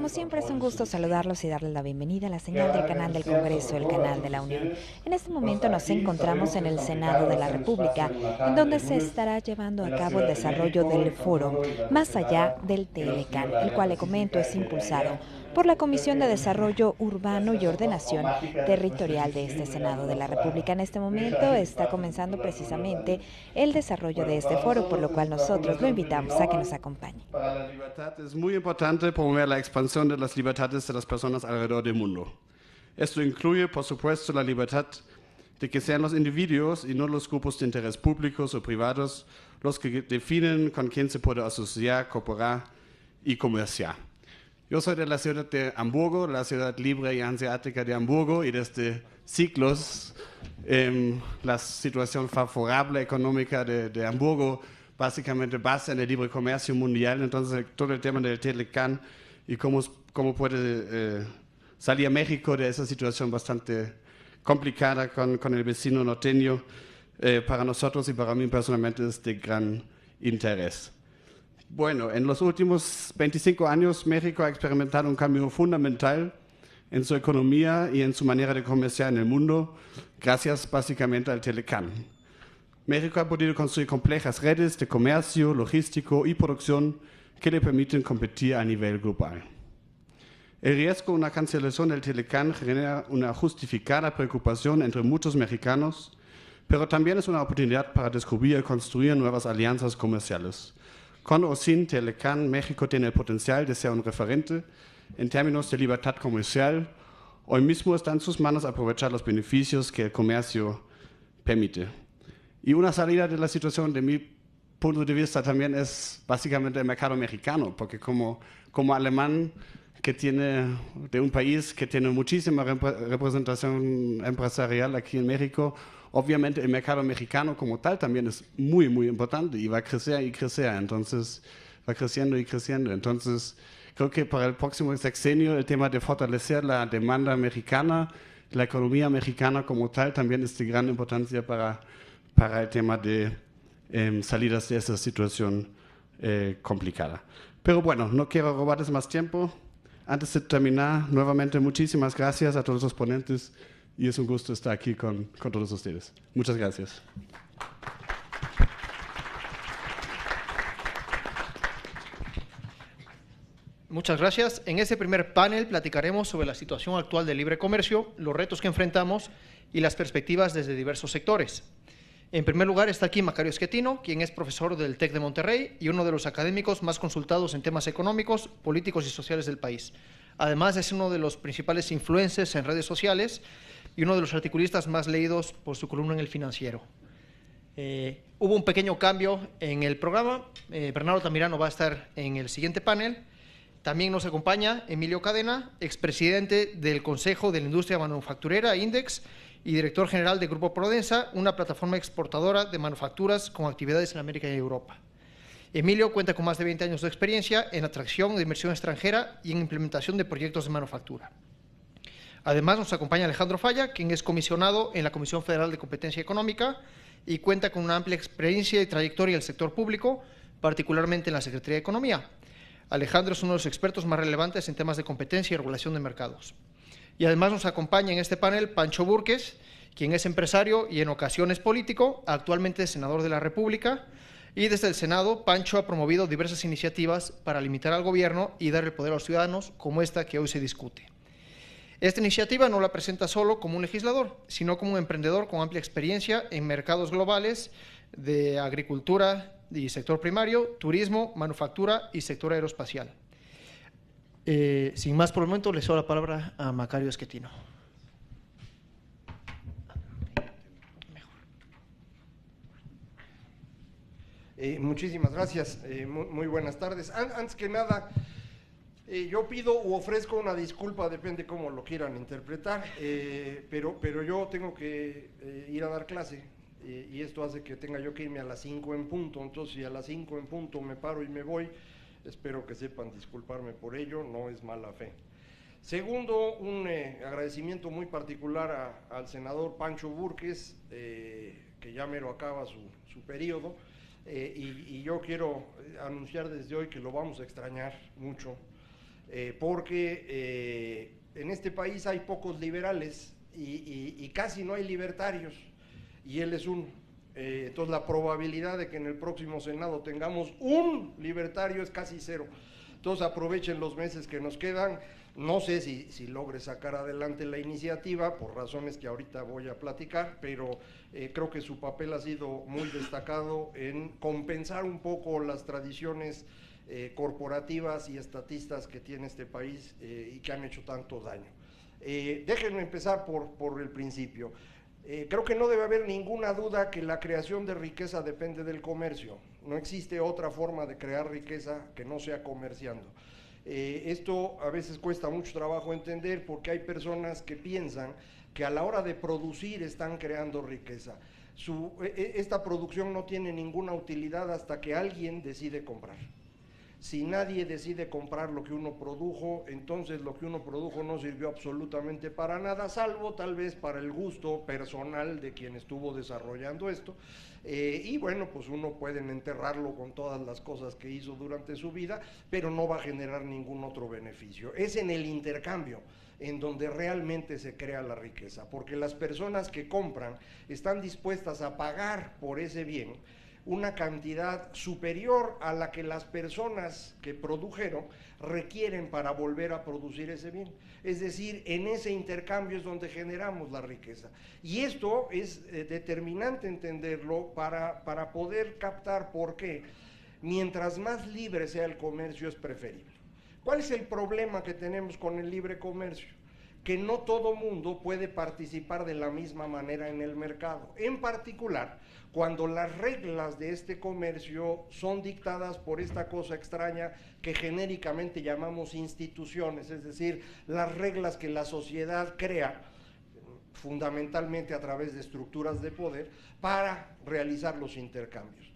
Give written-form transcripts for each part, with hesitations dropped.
Como siempre es un gusto saludarlos y darles la bienvenida a la señal del canal del Congreso, el canal de la Unión. En este momento nos encontramos en el Senado de la República, en donde se estará llevando a cabo el desarrollo del foro Más allá del Telecán, el cual, le comento, es impulsado por la Comisión de Desarrollo Urbano y Ordenación Territorial de este Senado de la República. En este momento está comenzando precisamente el desarrollo de este foro, por lo cual nosotros lo invitamos a que nos acompañe. Para la libertad es muy importante promover la expansión de las libertades de las personas alrededor del mundo. Esto incluye, por supuesto, la libertad de que sean los individuos y no los grupos de interés públicos o privados los que definen con quién se puede asociar, cooperar y comerciar. Yo soy de la ciudad de Hamburgo, la ciudad libre y hanseática de Hamburgo, y desde siglos la situación favorable económica de Hamburgo básicamente basa en el libre comercio mundial. Entonces todo el tema del Telecán y cómo puede salir México de esa situación bastante complicada con el vecino norteño, para nosotros y para mí personalmente es de gran interés. Bueno, en los últimos 25 años México ha experimentado un cambio fundamental en su economía y en su manera de comerciar en el mundo, gracias básicamente al Telecán. México ha podido construir complejas redes de comercio, logístico y producción que le permiten competir a nivel global. El riesgo de una cancelación del Telecán genera una justificada preocupación entre muchos mexicanos, pero también es una oportunidad para descubrir y construir nuevas alianzas comerciales. Con o sin Telecán, México tiene el potencial de ser un referente en términos de libertad comercial. Hoy mismo está en sus manos aprovechar los beneficios que el comercio permite. Y una salida de la situación, de mi punto de vista, también es básicamente el mercado mexicano, porque como alemán que tiene de un país que tiene muchísima representación empresarial aquí en México, obviamente el mercado mexicano como tal también es muy, muy importante y va a crecer y crecer, entonces va creciendo y creciendo. Entonces creo que para el próximo sexenio el tema de fortalecer la demanda mexicana, la economía mexicana como tal, también es de gran importancia para el tema de salidas de esa situación complicada. Pero bueno, no quiero robarles más tiempo. Antes de terminar, nuevamente muchísimas gracias a todos los ponentes y es un gusto estar aquí con todos ustedes. Muchas gracias. Muchas gracias. En este primer panel platicaremos sobre la situación actual del libre comercio, los retos que enfrentamos y las perspectivas desde diversos sectores. En primer lugar está aquí Macario Schettino, quien es profesor del TEC de Monterrey y uno de los académicos más consultados en temas económicos, políticos y sociales del país. Además es uno de los principales influencers en redes sociales y uno de los articulistas más leídos por su columna en El Financiero. Hubo un pequeño cambio en el programa. Bernardo Tamirano va a estar en el siguiente panel. También nos acompaña Emilio Cadena, expresidente del Consejo de la Industria Manufacturera, INDEX, y director general de Grupo Prodensa, una plataforma exportadora de manufacturas con actividades en América y Europa. Emilio cuenta con más de 20 años de experiencia en atracción de inversión extranjera y en implementación de proyectos de manufactura. Además nos acompaña Alejandro Falla, quien es comisionado en la Comisión Federal de Competencia Económica y cuenta con una amplia experiencia y trayectoria en el sector público, particularmente en la Secretaría de Economía. Alejandro es uno de los expertos más relevantes en temas de competencia y regulación de mercados. Y además nos acompaña en este panel Pancho Búrquez, quien es empresario y en ocasiones político, actualmente senador de la República, y desde el Senado Pancho ha promovido diversas iniciativas para limitar al gobierno y dar el poder a los ciudadanos, como esta que hoy se discute. Esta iniciativa no la presenta solo como un legislador, sino como un emprendedor con amplia experiencia en mercados globales de agricultura y sector primario, turismo, manufactura y sector aeroespacial. Sin más por el momento, le cedo la palabra a Macario Schettino. Muchísimas gracias. Muy buenas tardes. Antes que nada, yo pido u ofrezco una disculpa, depende cómo lo quieran interpretar, pero yo tengo que ir a dar clase y esto hace que tenga yo que irme a las 5 en punto. Entonces, si a las 5 en punto me paro y me voy, espero que sepan disculparme por ello, no es mala fe. Segundo, un agradecimiento muy particular al senador Pancho Búrquez, que ya mero acaba su periodo, y yo quiero anunciar desde hoy que lo vamos a extrañar mucho. porque en este país hay pocos liberales y casi no hay libertarios, y él es uno. Entonces la probabilidad de que en el próximo Senado tengamos un libertario es casi cero. Entonces aprovechen los meses que nos quedan. No sé si logre sacar adelante la iniciativa por razones que ahorita voy a platicar, pero creo que su papel ha sido muy destacado en compensar un poco las tradiciones corporativas y estatistas que tiene este país y que han hecho tanto daño. Déjenme empezar por el principio. Creo que no debe haber ninguna duda que la creación de riqueza depende del comercio. No existe otra forma de crear riqueza que no sea comerciando. Esto a veces cuesta mucho trabajo entender porque hay personas que piensan que a la hora de producir están creando riqueza. Esta producción no tiene ninguna utilidad hasta que alguien decide comprar. Si nadie decide comprar lo que uno produjo, entonces lo que uno produjo no sirvió absolutamente para nada, salvo tal vez para el gusto personal de quien estuvo desarrollando esto. Y bueno, pues uno puede enterrarlo con todas las cosas que hizo durante su vida, pero no va a generar ningún otro beneficio. Es en el intercambio en donde realmente se crea la riqueza, porque las personas que compran están dispuestas a pagar por ese bien una cantidad superior a la que las personas que produjeron requieren para volver a producir ese bien. Es decir, en ese intercambio es donde generamos la riqueza. Y esto es determinante entenderlo para poder captar por qué, mientras más libre sea el comercio, es preferible. ¿Cuál es el problema que tenemos con el libre comercio? Que no todo mundo puede participar de la misma manera en el mercado. En particular, cuando las reglas de este comercio son dictadas por esta cosa extraña que genéricamente llamamos instituciones, es decir, las reglas que la sociedad crea, fundamentalmente a través de estructuras de poder, para realizar los intercambios.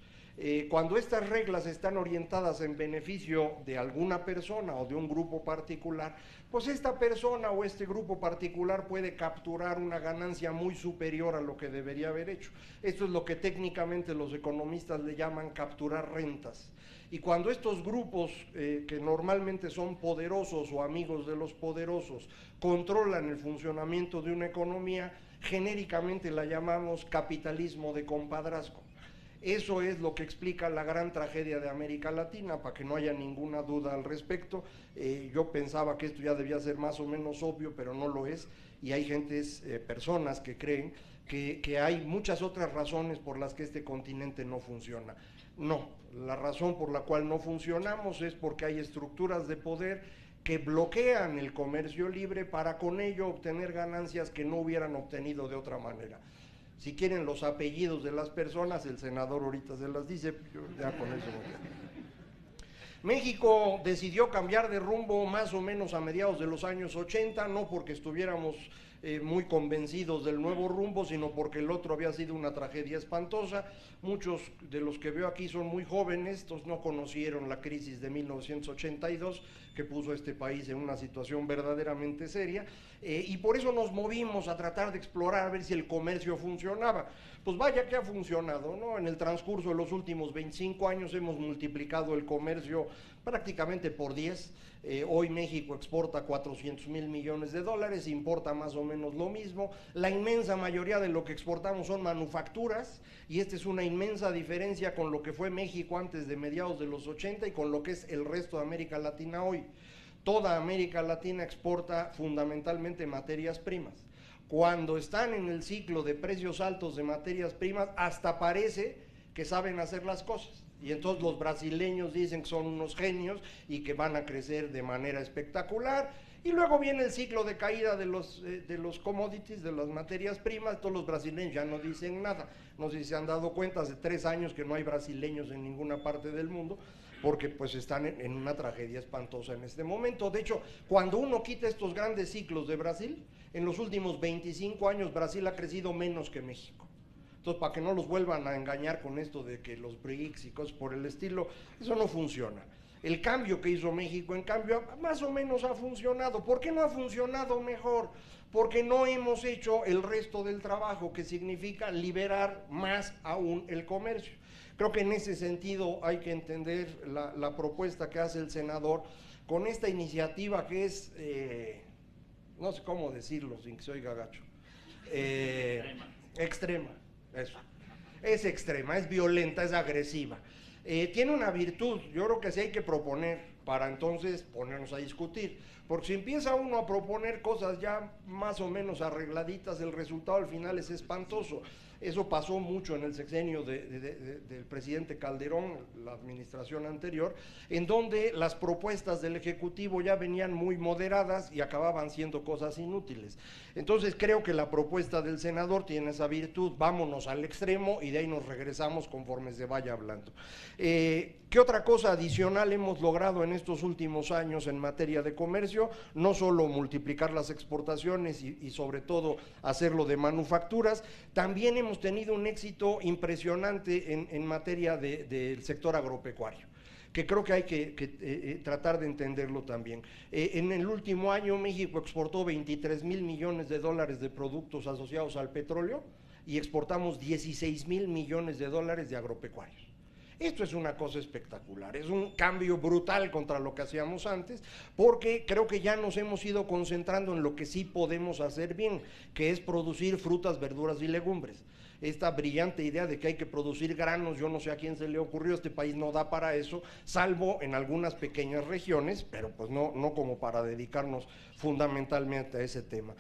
Cuando estas reglas están orientadas en beneficio de alguna persona o de un grupo particular, pues esta persona o este grupo particular puede capturar una ganancia muy superior a lo que debería haber hecho. Esto es lo que técnicamente los economistas le llaman capturar rentas. Y cuando estos grupos, que normalmente son poderosos o amigos de los poderosos, controlan el funcionamiento de una economía, genéricamente la llamamos capitalismo de compadrazgo. Eso es lo que explica la gran tragedia de América Latina, para que no haya ninguna duda al respecto. Yo pensaba que esto ya debía ser más o menos obvio, pero no lo es, y hay personas que creen que hay muchas otras razones por las que este continente no funciona. No, la razón por la cual no funcionamos es porque hay estructuras de poder que bloquean el comercio libre para con ello obtener ganancias que no hubieran obtenido de otra manera. Si quieren los apellidos de las personas, el senador ahorita se las dice, yo ya con eso voy a... México decidió cambiar de rumbo más o menos a mediados de los años 80, no porque estuviéramos muy convencidos del nuevo rumbo, sino porque el otro había sido una tragedia espantosa. Muchos de los que veo aquí son muy jóvenes, estos no conocieron la crisis de 1982, que puso a este país en una situación verdaderamente seria, y por eso nos movimos a tratar de explorar a ver si el comercio funcionaba. Pues vaya que ha funcionado, ¿no? En el transcurso de los últimos 25 años hemos multiplicado el comercio prácticamente por 10. Hoy México exporta 400,000 millones de dólares, importa más o menos lo mismo. La inmensa mayoría de lo que exportamos son manufacturas, y esta es una inmensa diferencia con lo que fue México antes de mediados de los 80 y con lo que es el resto de América Latina hoy. Toda América Latina exporta fundamentalmente materias primas. Cuando están en el ciclo de precios altos de materias primas, hasta parece que saben hacer las cosas. Y entonces los brasileños dicen que son unos genios y que van a crecer de manera espectacular. Y luego viene el ciclo de caída de los commodities, de las materias primas. Todos los brasileños ya no dicen nada. No sé si se han dado cuenta, hace 3 años que no hay brasileños en ninguna parte del mundo, porque pues están en una tragedia espantosa en este momento. De hecho, cuando uno quita estos grandes ciclos de Brasil, en los últimos 25 años Brasil ha crecido menos que México. Entonces, para que no los vuelvan a engañar con esto de que los BRICS y cosas por el estilo, eso no funciona. El cambio que hizo México, en cambio, más o menos ha funcionado. ¿Por qué no ha funcionado mejor? Porque no hemos hecho el resto del trabajo, que significa liberar más aún el comercio. Creo que en ese sentido hay que entender la propuesta que hace el senador con esta iniciativa que es, no sé cómo decirlo sin que se oiga gacho, extrema, eso. Es extrema, es violenta, es agresiva. Tiene una virtud, yo creo que sí hay que proponer para entonces ponernos a discutir, porque si empieza uno a proponer cosas ya más o menos arregladitas, el resultado al final es espantoso. Eso pasó mucho en el sexenio del presidente Calderón, la administración anterior, en donde las propuestas del Ejecutivo ya venían muy moderadas y acababan siendo cosas inútiles. Entonces creo que la propuesta del senador tiene esa virtud, vámonos al extremo y de ahí nos regresamos conforme se vaya hablando. ¿Qué otra cosa adicional hemos logrado en estos últimos años en materia de comercio? No solo multiplicar las exportaciones y sobre todo hacerlo de manufacturas, también hemos tenido un éxito impresionante en materia del sector agropecuario, que creo que hay que tratar de entenderlo también. En el último año México exportó 23,000 millones de dólares de productos asociados al petróleo y exportamos 16,000 millones de dólares de agropecuarios. Esto es una cosa espectacular, es un cambio brutal contra lo que hacíamos antes, porque creo que ya nos hemos ido concentrando en lo que sí podemos hacer bien, que es producir frutas, verduras y legumbres. Esta brillante idea de que hay que producir granos, yo no sé a quién se le ocurrió, este país no da para eso, salvo en algunas pequeñas regiones, pero pues no como para dedicarnos fundamentalmente a ese tema.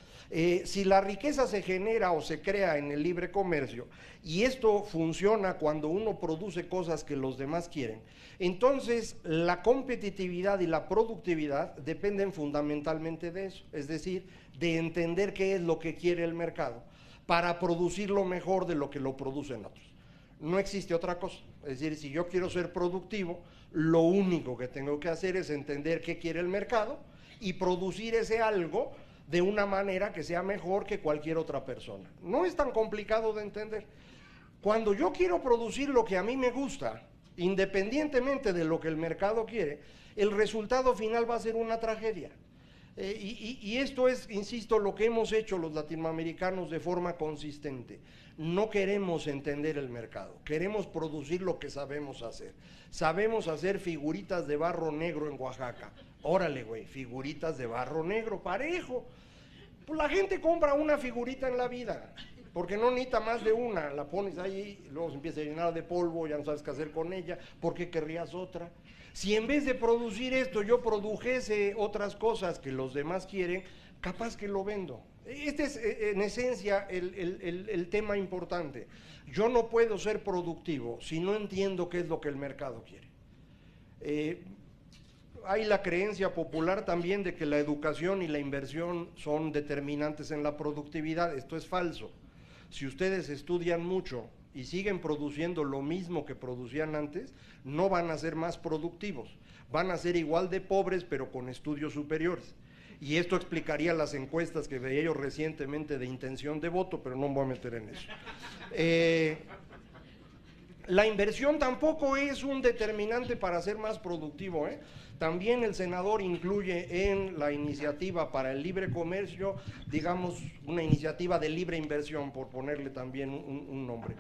Si la riqueza se genera o se crea en el libre comercio, y esto funciona cuando uno produce cosas que los demás quieren, entonces la competitividad y la productividad dependen fundamentalmente de eso, es decir, de entender qué es lo que quiere el mercado, para producirlo mejor de lo que lo producen otros. No existe otra cosa. Es decir, si yo quiero ser productivo, lo único que tengo que hacer es entender qué quiere el mercado y producir ese algo de una manera que sea mejor que cualquier otra persona. No es tan complicado de entender. Cuando yo quiero producir lo que a mí me gusta, independientemente de lo que el mercado quiere, el resultado final va a ser una tragedia. Y esto es, insisto, lo que hemos hecho los latinoamericanos de forma consistente. No queremos entender el mercado, queremos producir lo que sabemos hacer. Sabemos hacer figuritas de barro negro en Oaxaca. Órale, güey, figuritas de barro negro, parejo. Pues la gente compra una figurita en la vida, porque no necesita más de una. La pones ahí, luego se empieza a llenar de polvo, ya no sabes qué hacer con ella. ¿Por qué querrías otra? Si en vez de producir esto yo produjese otras cosas que los demás quieren, capaz que lo vendo. Este es en esencia el tema importante. Yo no puedo ser productivo si no entiendo qué es lo que el mercado quiere. Hay la creencia popular también de que la educación y la inversión son determinantes en la productividad. Esto es falso. Si ustedes estudian mucho y siguen produciendo lo mismo que producían antes, no van a ser más productivos, van a ser igual de pobres pero con estudios superiores. Y esto explicaría las encuestas que veía yo recientemente de intención de voto, pero no me voy a meter en eso. La inversión tampoco es un determinante para ser más productivo, ¿eh? También el senador incluye en la iniciativa para el libre comercio, digamos, una iniciativa de libre inversión, por ponerle también un nombre.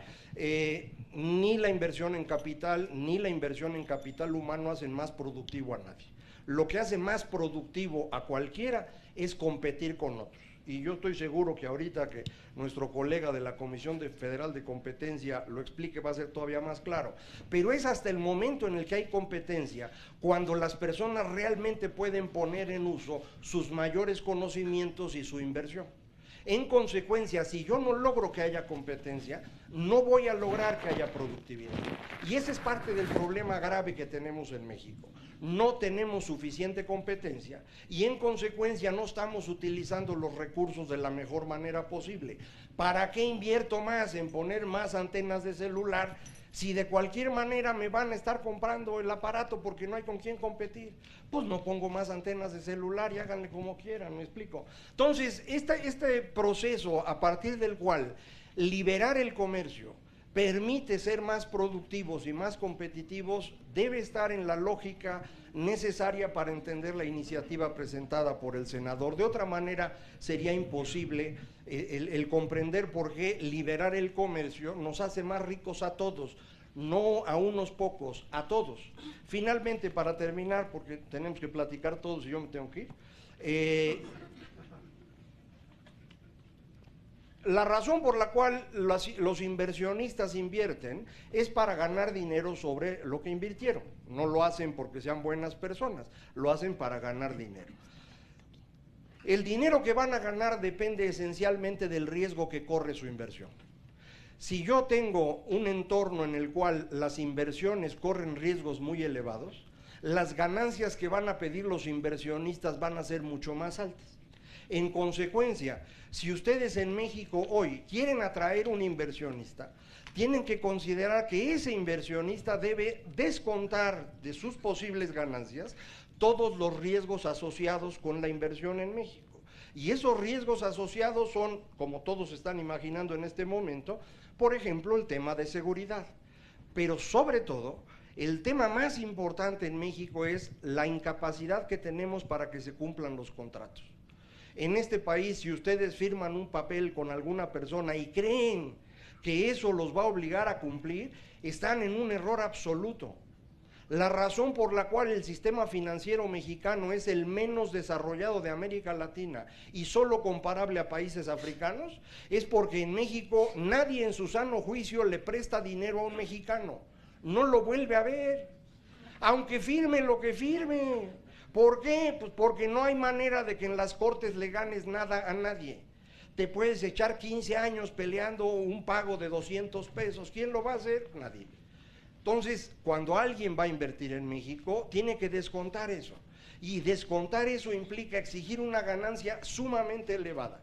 Ni la inversión en capital, ni la inversión en capital humano hacen más productivo a nadie. Lo que hace más productivo a cualquiera es competir con otros. Y yo estoy seguro que ahorita que nuestro colega de la Comisión Federal de Competencia lo explique va a ser todavía más claro. Pero es hasta el momento en el que hay competencia cuando las personas realmente pueden poner en uso sus mayores conocimientos y su inversión. En consecuencia, si yo no logro que haya competencia, no voy a lograr que haya productividad. Y ese es parte del problema grave que tenemos en México. No tenemos suficiente competencia y en consecuencia no estamos utilizando los recursos de la mejor manera posible. ¿Para qué invierto más en poner más antenas de celular si de cualquier manera me van a estar comprando el aparato porque no hay con quién competir? Pues no pongo más antenas de celular y háganle como quieran, ¿me explico? Entonces, este proceso a partir del cual liberar el comercio permite ser más productivos y más competitivos, debe estar en la lógica necesaria para entender la iniciativa presentada por el senador. De otra manera, sería imposible el comprender por qué liberar el comercio nos hace más ricos a todos, no a unos pocos, a todos. Finalmente, para terminar, porque tenemos que platicar todos y yo me tengo que ir, la razón por la cual los inversionistas invierten es para ganar dinero sobre lo que invirtieron. No lo hacen porque sean buenas personas, lo hacen para ganar dinero. El dinero que van a ganar depende esencialmente del riesgo que corre su inversión. Si yo tengo un entorno en el cual las inversiones corren riesgos muy elevados, las ganancias que van a pedir los inversionistas van a ser mucho más altas. En consecuencia, si ustedes en México hoy quieren atraer un inversionista, tienen que considerar que ese inversionista debe descontar de sus posibles ganancias todos los riesgos asociados con la inversión en México. Y esos riesgos asociados son, como todos están imaginando en este momento, por ejemplo, el tema de seguridad. Pero sobre todo, el tema más importante en México es la incapacidad que tenemos para que se cumplan los contratos. En este país, si ustedes firman un papel con alguna persona y creen que eso los va a obligar a cumplir, están en un error absoluto. La razón por la cual el sistema financiero mexicano es el menos desarrollado de América Latina y solo comparable a países africanos, es porque en México nadie en su sano juicio le presta dinero a un mexicano, no lo vuelve a ver, aunque firme lo que firme. ¿Por qué? Pues porque no hay manera de que en las cortes le ganes nada a nadie. Te puedes echar 15 años peleando un pago de 200 pesos. ¿Quién lo va a hacer? Nadie. Entonces, cuando alguien va a invertir en México, tiene que descontar eso. Y descontar eso implica exigir una ganancia sumamente elevada.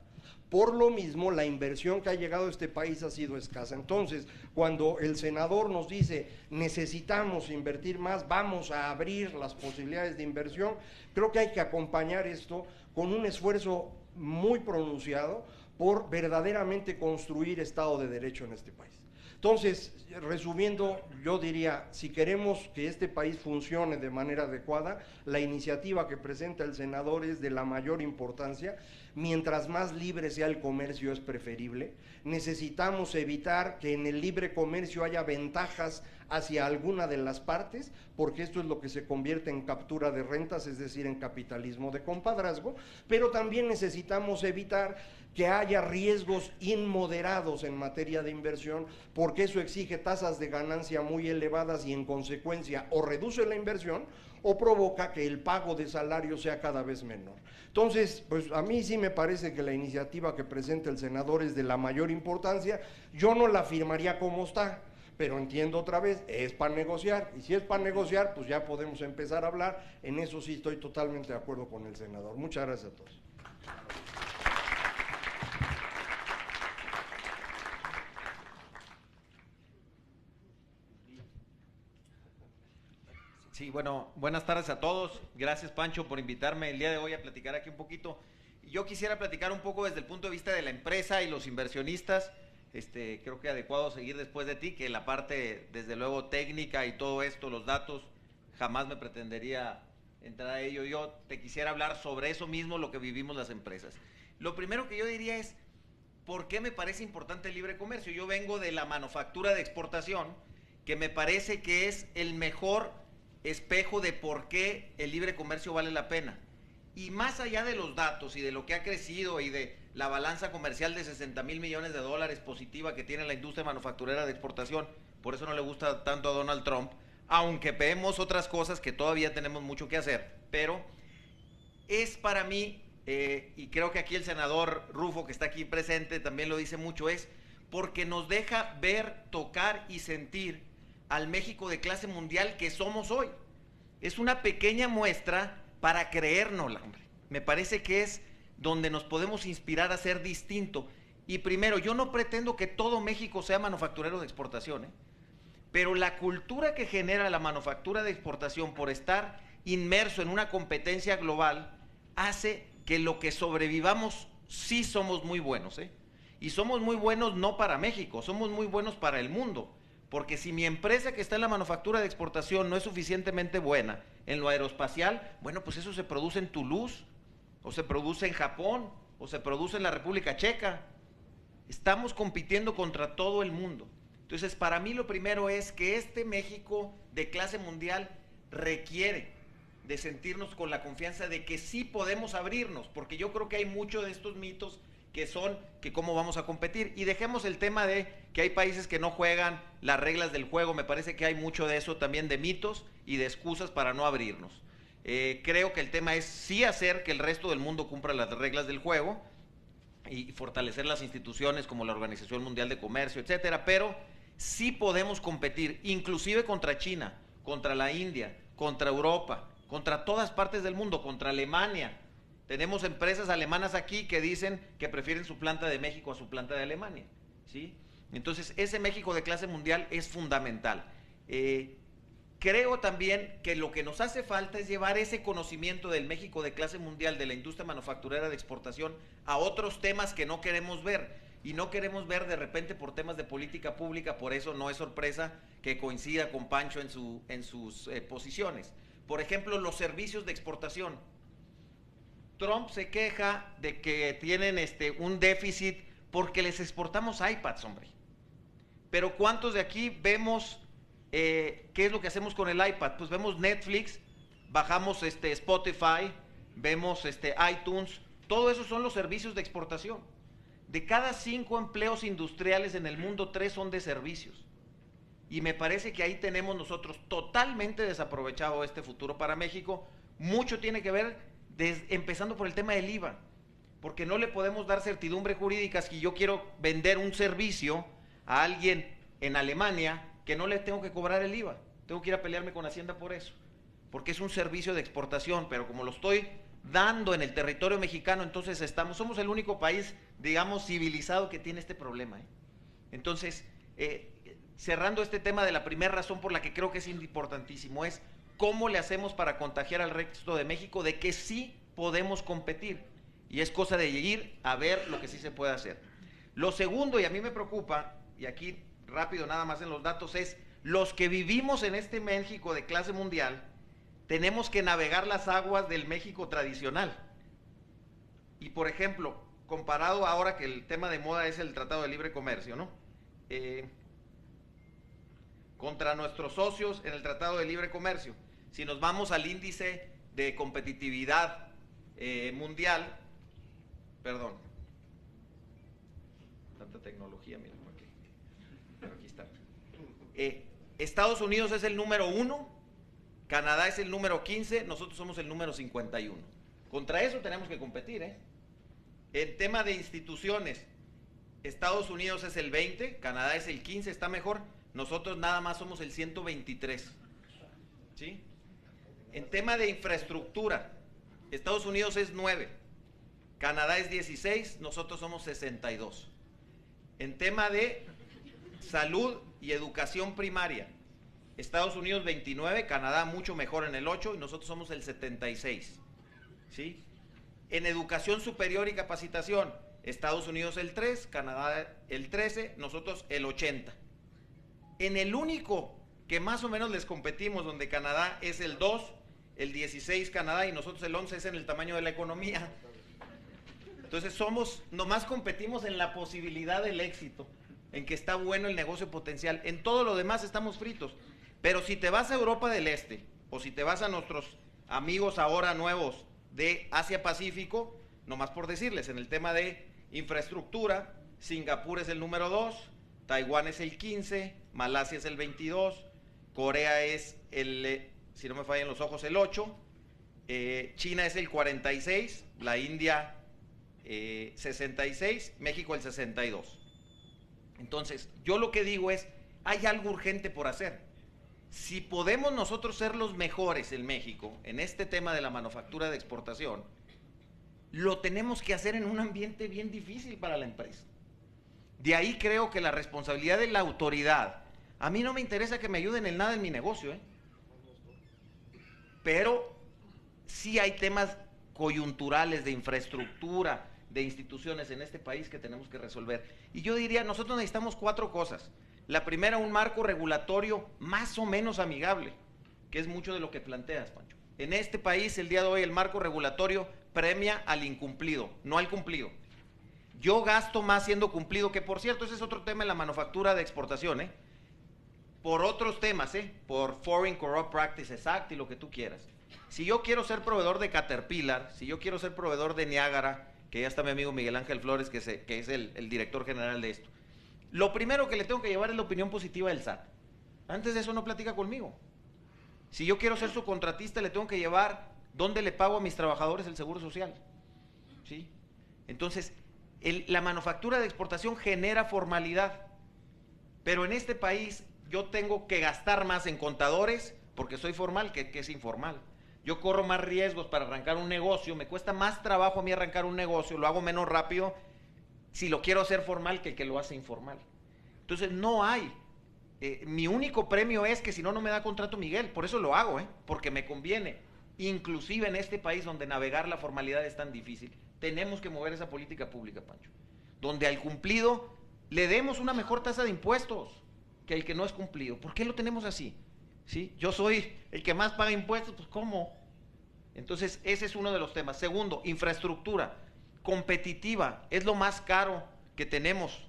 Por lo mismo, la inversión que ha llegado a este país ha sido escasa. Entonces, cuando el senador nos dice necesitamos invertir más, vamos a abrir las posibilidades de inversión, creo que hay que acompañar esto con un esfuerzo muy pronunciado por verdaderamente construir Estado de Derecho en este país. Entonces, resumiendo, yo diría, si queremos que este país funcione de manera adecuada, la iniciativa que presenta el senador es de la mayor importancia. Mientras más libre sea el comercio es preferible. Necesitamos evitar que en el libre comercio haya ventajas hacia alguna de las partes, porque esto es lo que se convierte en captura de rentas, es decir, en capitalismo de compadrazgo, pero también necesitamos evitar que haya riesgos inmoderados en materia de inversión, porque eso exige tasas de ganancia muy elevadas y en consecuencia o reduce la inversión o provoca que el pago de salario sea cada vez menor. Entonces, pues a mí sí me parece que la iniciativa que presenta el senador es de la mayor importancia. Yo no la firmaría como está, pero entiendo otra vez, es para negociar, y si es para negociar, pues ya podemos empezar a hablar. En eso sí estoy totalmente de acuerdo con el senador. Muchas gracias a todos. Sí, bueno, buenas tardes a todos. Gracias, Pancho, por invitarme el día de hoy a platicar aquí un poquito. Yo quisiera platicar un poco desde el punto de vista de la empresa y los inversionistas. Creo que adecuado seguir después de ti, que la parte, desde luego, técnica y todo esto, los datos, jamás me pretendería entrar a ello. Yo te quisiera hablar sobre eso mismo, lo que vivimos las empresas. Lo primero que yo diría es, ¿por qué me parece importante el libre comercio? Yo vengo de la manufactura de exportación, que me parece que es el mejor espejo de por qué el libre comercio vale la pena. Y más allá de los datos y de lo que ha crecido y de la balanza comercial de 60,000 millones de dólares positiva que tiene la industria manufacturera de exportación, por eso no le gusta tanto a Donald Trump, aunque vemos otras cosas que todavía tenemos mucho que hacer, pero es para mí, y creo que aquí el senador Rufo, que está aquí presente, también lo dice mucho, es porque nos deja ver, tocar y sentir al México de clase mundial que somos hoy. Es una pequeña muestra para creérnosla, hombre. Me parece que es donde nos podemos inspirar a ser distinto. Y primero, yo no pretendo que todo México sea manufacturero de exportación, pero la cultura que genera la manufactura de exportación por estar inmerso en una competencia global hace que lo que sobrevivamos sí somos muy buenos, Y somos muy buenos no para México, somos muy buenos para el mundo. Porque si mi empresa que está en la manufactura de exportación no es suficientemente buena en lo aeroespacial, bueno, pues eso se produce en Toulouse, o se produce en Japón, o se produce en la República Checa. Estamos compitiendo contra todo el mundo. Entonces, para mí lo primero es que este México de clase mundial requiere de sentirnos con la confianza de que sí podemos abrirnos, porque yo creo que hay muchos de estos mitos que son que cómo vamos a competir. Y dejemos el tema de que hay países que no juegan las reglas del juego. Me parece que hay mucho de eso también, de mitos y de excusas para no abrirnos. Creo que el tema es sí hacer que el resto del mundo cumpla las reglas del juego y fortalecer las instituciones como la Organización Mundial de Comercio, etcétera, pero sí podemos competir, inclusive contra China, contra la India, contra Europa, contra todas partes del mundo, contra Alemania. Tenemos empresas alemanas aquí que dicen que prefieren su planta de México a su planta de Alemania, ¿sí? Entonces, ese México de clase mundial es fundamental. Creo también que lo que nos hace falta es llevar ese conocimiento del México de clase mundial, de la industria manufacturera de exportación, a otros temas que no queremos ver. Y no queremos ver de repente por temas de política pública, por eso no es sorpresa que coincida con Pancho en sus posiciones. Por ejemplo, los servicios de exportación. Trump se queja de que tienen un déficit porque les exportamos iPads, hombre. Pero ¿cuántos de aquí vemos qué es lo que hacemos con el iPad? Pues vemos Netflix, bajamos Spotify, vemos iTunes, todo eso son los servicios de exportación. De cada 5 empleos industriales en el mundo, 3 son de servicios. Y me parece que ahí tenemos nosotros totalmente desaprovechado este futuro para México. Mucho tiene que ver empezando por el tema del IVA, porque no le podemos dar certidumbre jurídica si yo quiero vender un servicio a alguien en Alemania que no le tengo que cobrar el IVA. Tengo que ir a pelearme con Hacienda por eso, porque es un servicio de exportación, pero como lo estoy dando en el territorio mexicano, entonces somos el único país, digamos, civilizado que tiene este problema. Entonces, cerrando este tema de la primera razón por la que creo que es importantísimo, es cómo le hacemos para contagiar al resto de México de que sí podemos competir. Y es cosa de ir a ver lo que sí se puede hacer. Lo segundo, y a mí me preocupa, y aquí rápido nada más en los datos, es los que vivimos en este México de clase mundial, tenemos que navegar las aguas del México tradicional. Y por ejemplo, comparado ahora que el tema de moda es el Tratado de Libre Comercio, ¿no? Contra nuestros socios en el Tratado de Libre Comercio, si nos vamos al índice de competitividad mundial, perdón, tanta tecnología, miren por aquí, pero aquí está. Estados Unidos es el número 1, Canadá es el número 15, nosotros somos el número 51. Contra eso tenemos que competir, ¿eh? En tema de instituciones, Estados Unidos es el 20, Canadá es el 15, está mejor, nosotros nada más somos el 123, ¿sí? En tema de infraestructura, Estados Unidos es 9, Canadá es 16, nosotros somos 62. En tema de salud y educación primaria, Estados Unidos 29, Canadá mucho mejor en el 8 y nosotros somos el 76, ¿sí? En educación superior y capacitación, Estados Unidos el 3, Canadá el 13, nosotros el 80. En el único que más o menos les competimos, donde Canadá es el 2, el 16 Canadá y nosotros el 11, es en el tamaño de la economía. Entonces nomás competimos en la posibilidad del éxito, en que está bueno el negocio potencial. En todo lo demás estamos fritos. Pero si te vas a Europa del Este, o si te vas a nuestros amigos ahora nuevos de Asia Pacífico, nomás por decirles, en el tema de infraestructura, Singapur es el número 2, Taiwán es el 15, Malasia es el 22, Corea es el, si no me fallan los ojos, el 8, China es el 46, la India 66, México el 62. Entonces, yo lo que digo es, hay algo urgente por hacer. Si podemos nosotros ser los mejores en México, en este tema de la manufactura de exportación, lo tenemos que hacer en un ambiente bien difícil para la empresa. De ahí creo que la responsabilidad de la autoridad, a mí no me interesa que me ayuden en nada en mi negocio, pero sí hay temas coyunturales de infraestructura de instituciones en este país que tenemos que resolver. Y yo diría, nosotros necesitamos 4 cosas. La primera, un marco regulatorio más o menos amigable, que es mucho de lo que planteas, Pancho. En este país, el día de hoy, el marco regulatorio premia al incumplido, no al cumplido. Yo gasto más siendo cumplido, que por cierto, ese es otro tema en la manufactura de exportación, por otros temas, por Foreign Corrupt Practices Act y lo que tú quieras. Si yo quiero ser proveedor de Caterpillar, si yo quiero ser proveedor de Niágara, que ya está mi amigo Miguel Ángel Flores, que es el director general de esto, lo primero que le tengo que llevar es la opinión positiva del SAT. Antes de eso no platica conmigo. Si yo quiero ser su contratista, le tengo que llevar dónde le pago a mis trabajadores el seguro social. ¿Sí? Entonces, la manufactura de exportación genera formalidad, pero en este país yo tengo que gastar más en contadores porque soy formal que es informal. Yo corro más riesgos para arrancar un negocio, me cuesta más trabajo a mí arrancar un negocio, lo hago menos rápido si lo quiero hacer formal que el que lo hace informal. Entonces no hay, mi único premio es que si no, no me da contrato Miguel, por eso lo hago, porque me conviene. Inclusive en este país donde navegar la formalidad es tan difícil, tenemos que mover esa política pública, Pancho, donde al cumplido le demos una mejor tasa de impuestos que el que no es cumplido. ¿Por qué lo tenemos así? ¿Sí? Yo soy el que más paga impuestos, pues ¿cómo? Entonces ese es uno de los temas. Segundo, infraestructura competitiva, es lo más caro que tenemos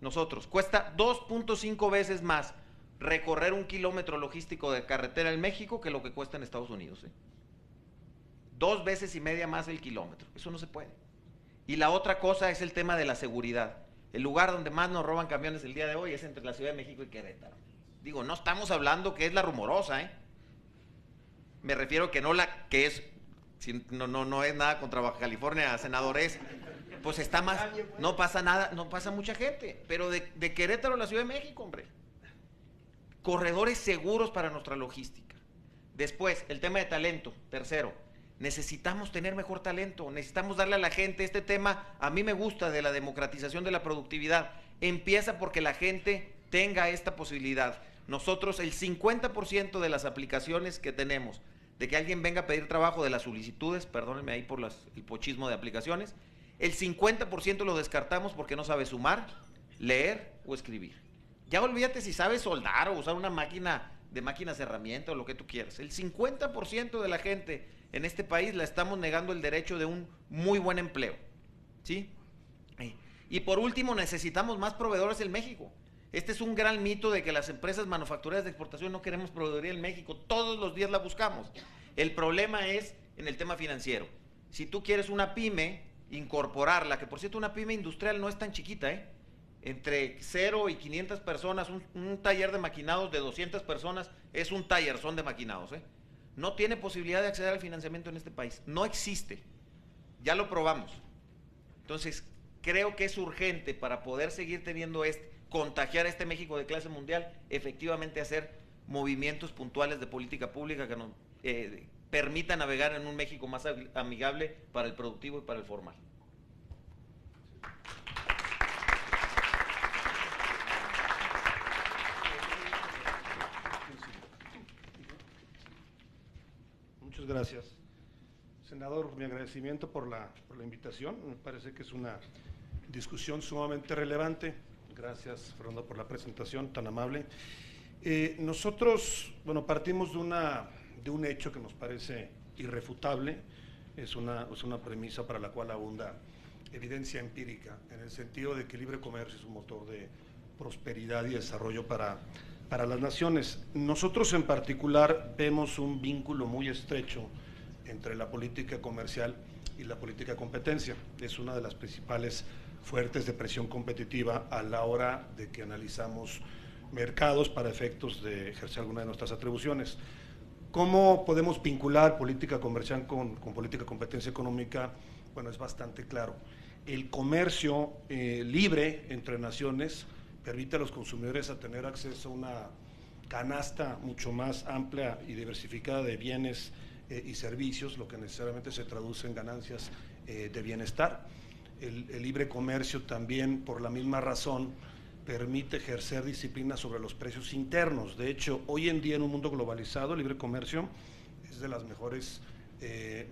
nosotros. Cuesta 2.5 veces más recorrer 1 kilómetro logístico de carretera en México que lo que cuesta en Estados Unidos. 2,5 veces más el kilómetro, eso no se puede. Y la otra cosa es el tema de la seguridad. El lugar donde más nos roban camiones el día de hoy es entre la Ciudad de México y Querétaro. Digo, no estamos hablando que es la Rumorosa, me refiero que no la que es, no es nada contra Baja California, senadores, pues está más, no pasa nada, no pasa mucha gente, pero de Querétaro a la Ciudad de México, hombre. Corredores seguros para nuestra logística. Después, el tema de talento, tercero, necesitamos tener mejor talento, necesitamos darle a la gente este tema, a mí me gusta, de la democratización de la productividad, empieza porque la gente tenga esta posibilidad. Nosotros el 50% de las aplicaciones que tenemos, de que alguien venga a pedir trabajo, de las solicitudes, perdónenme ahí por el pochismo de aplicaciones, el 50% lo descartamos porque no sabe sumar, leer o escribir. Ya olvídate si sabe soldar o usar una máquina de máquinas herramienta o lo que tú quieras. El 50% de la gente en este país la estamos negando el derecho de un muy buen empleo. ¿Sí? Y por último, necesitamos más proveedores en México. Este es un gran mito de que las empresas manufactureras de exportación no queremos proveeduría en México. Todos los días la buscamos. El problema es en el tema financiero. Si tú quieres una pyme, incorporarla, que por cierto una pyme industrial no es tan chiquita, entre 0 y 500 personas, un taller de maquinados de 200 personas es un tallerzón de maquinados, no tiene posibilidad de acceder al financiamiento en este país, no existe, ya lo probamos. Entonces creo que es urgente para poder seguir teniendo contagiar este México de clase mundial, efectivamente hacer movimientos puntuales de política pública que nos permita navegar en un México más amigable para el productivo y para el formal. Muchas gracias. Senador, mi agradecimiento por la invitación. Me parece que es una discusión sumamente relevante. Gracias, Fernando, por la presentación tan amable. Nosotros, partimos de un hecho que nos parece irrefutable, es una premisa para la cual abunda evidencia empírica, en el sentido de que el libre comercio es un motor de prosperidad y desarrollo para las naciones. Nosotros en particular vemos un vínculo muy estrecho entre la política comercial y la política de competencia. Es una de las principales fuertes de presión competitiva a la hora de que analizamos mercados para efectos de ejercer alguna de nuestras atribuciones. ¿Cómo podemos vincular política comercial con política de competencia económica? Bueno, es bastante claro. El comercio libre entre naciones permite a los consumidores a tener acceso a una canasta mucho más amplia y diversificada de bienes y servicios, lo que necesariamente se traduce en ganancias de bienestar. El libre comercio también, por la misma razón, permite ejercer disciplina sobre los precios internos. De hecho, hoy en día en un mundo globalizado, el libre comercio es de las mejores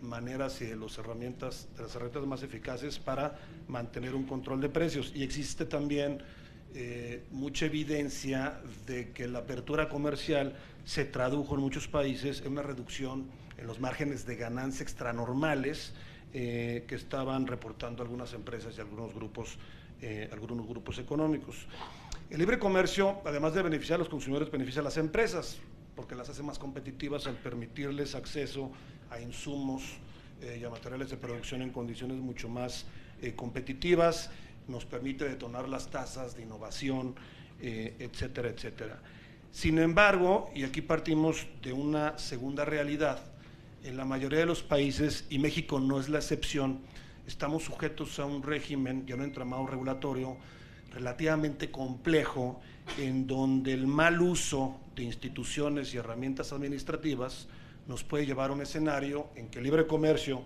maneras y de las herramientas más eficaces para mantener un control de precios. Y existe también mucha evidencia de que la apertura comercial se tradujo en muchos países en una reducción en los márgenes de ganancia extranormales que estaban reportando algunas empresas y algunos grupos económicos. El libre comercio, además de beneficiar a los consumidores, beneficia a las empresas, porque las hace más competitivas al permitirles acceso a insumos y a materiales de producción en condiciones mucho más competitivas, nos permite detonar las tasas de innovación, etcétera, etcétera. Sin embargo, y aquí partimos de una segunda realidad, en la mayoría de los países, y México no es la excepción, estamos sujetos a un régimen y a un entramado regulatorio relativamente complejo, en donde el mal uso de instituciones y herramientas administrativas nos puede llevar a un escenario en que el libre comercio,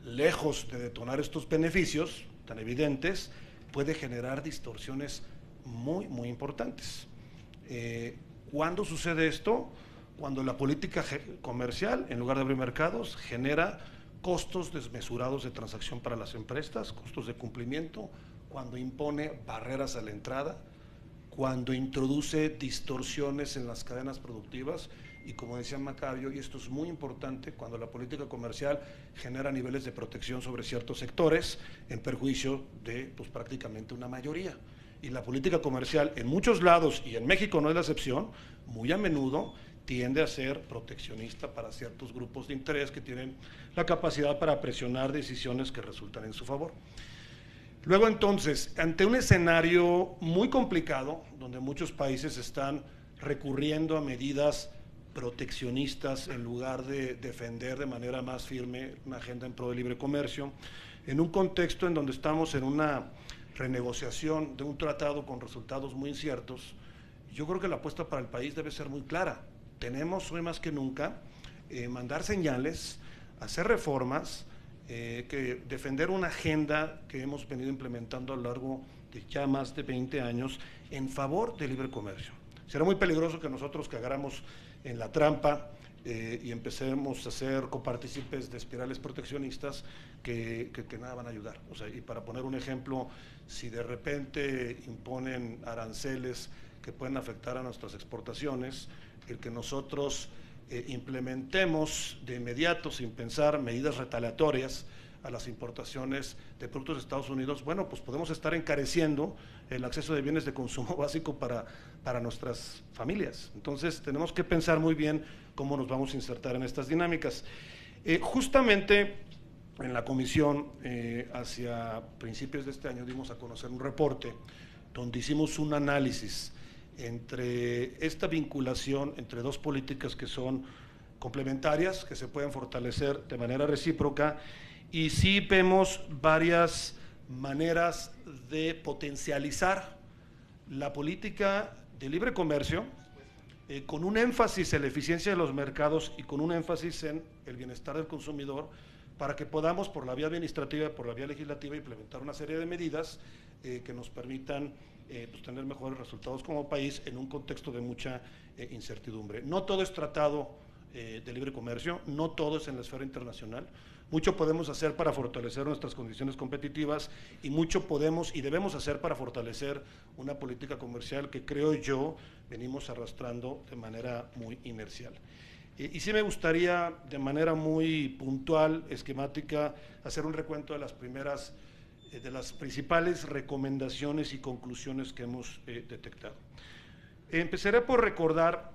lejos de detonar estos beneficios tan evidentes, puede generar distorsiones muy, muy importantes. ¿Cuándo sucede esto? Cuando la política comercial, en lugar de abrir mercados, genera costos desmesurados de transacción para las empresas, costos de cumplimiento, cuando impone barreras a la entrada, cuando introduce distorsiones en las cadenas productivas y, como decía Macario, y esto es muy importante, cuando la política comercial genera niveles de protección sobre ciertos sectores en perjuicio de prácticamente una mayoría. Y la política comercial en muchos lados, y en México no es la excepción, muy a menudo tiende a ser proteccionista para ciertos grupos de interés que tienen la capacidad para presionar decisiones que resultan en su favor. Luego, entonces, ante un escenario muy complicado, donde muchos países están recurriendo a medidas proteccionistas en lugar de defender de manera más firme una agenda en pro del libre comercio, en un contexto en donde estamos en una renegociación de un tratado con resultados muy inciertos, yo creo que la apuesta para el país debe ser muy clara. Tenemos hoy más que nunca mandar señales, hacer reformas, que defender una agenda que hemos venido implementando a lo largo de ya más de 20 años en favor del libre comercio. Será muy peligroso que nosotros cagáramos en la trampa y empecemos a ser copartícipes de espirales proteccionistas que nada van a ayudar. O sea, y para poner un ejemplo, si de repente imponen aranceles que pueden afectar a nuestras exportaciones, el que nosotros implementemos de inmediato, sin pensar, medidas retaliatorias a las importaciones de productos de Estados Unidos, bueno, pues podemos estar encareciendo el acceso de bienes de consumo básico para nuestras familias. Entonces, tenemos que pensar muy bien cómo nos vamos a insertar en estas dinámicas. Justamente en la comisión, hacia principios de este año, dimos a conocer un reporte donde hicimos un análisis entre esta vinculación entre dos políticas que son complementarias, que se pueden fortalecer de manera recíproca, y sí vemos varias maneras de potencializar la política de libre comercio con un énfasis en la eficiencia de los mercados y con un énfasis en el bienestar del consumidor, para que podamos, por la vía administrativa y por la vía legislativa, implementar una serie de medidas que nos permitan tener mejores resultados como país en un contexto de mucha incertidumbre. No todo es tratado de libre comercio, no todo es en la esfera internacional. Mucho podemos hacer para fortalecer nuestras condiciones competitivas y mucho podemos y debemos hacer para fortalecer una política comercial que, creo yo, venimos arrastrando de manera muy inercial. Y sí me gustaría, de manera muy puntual, esquemática, hacer un recuento de de las principales recomendaciones y conclusiones que hemos detectado. Empezaré por recordar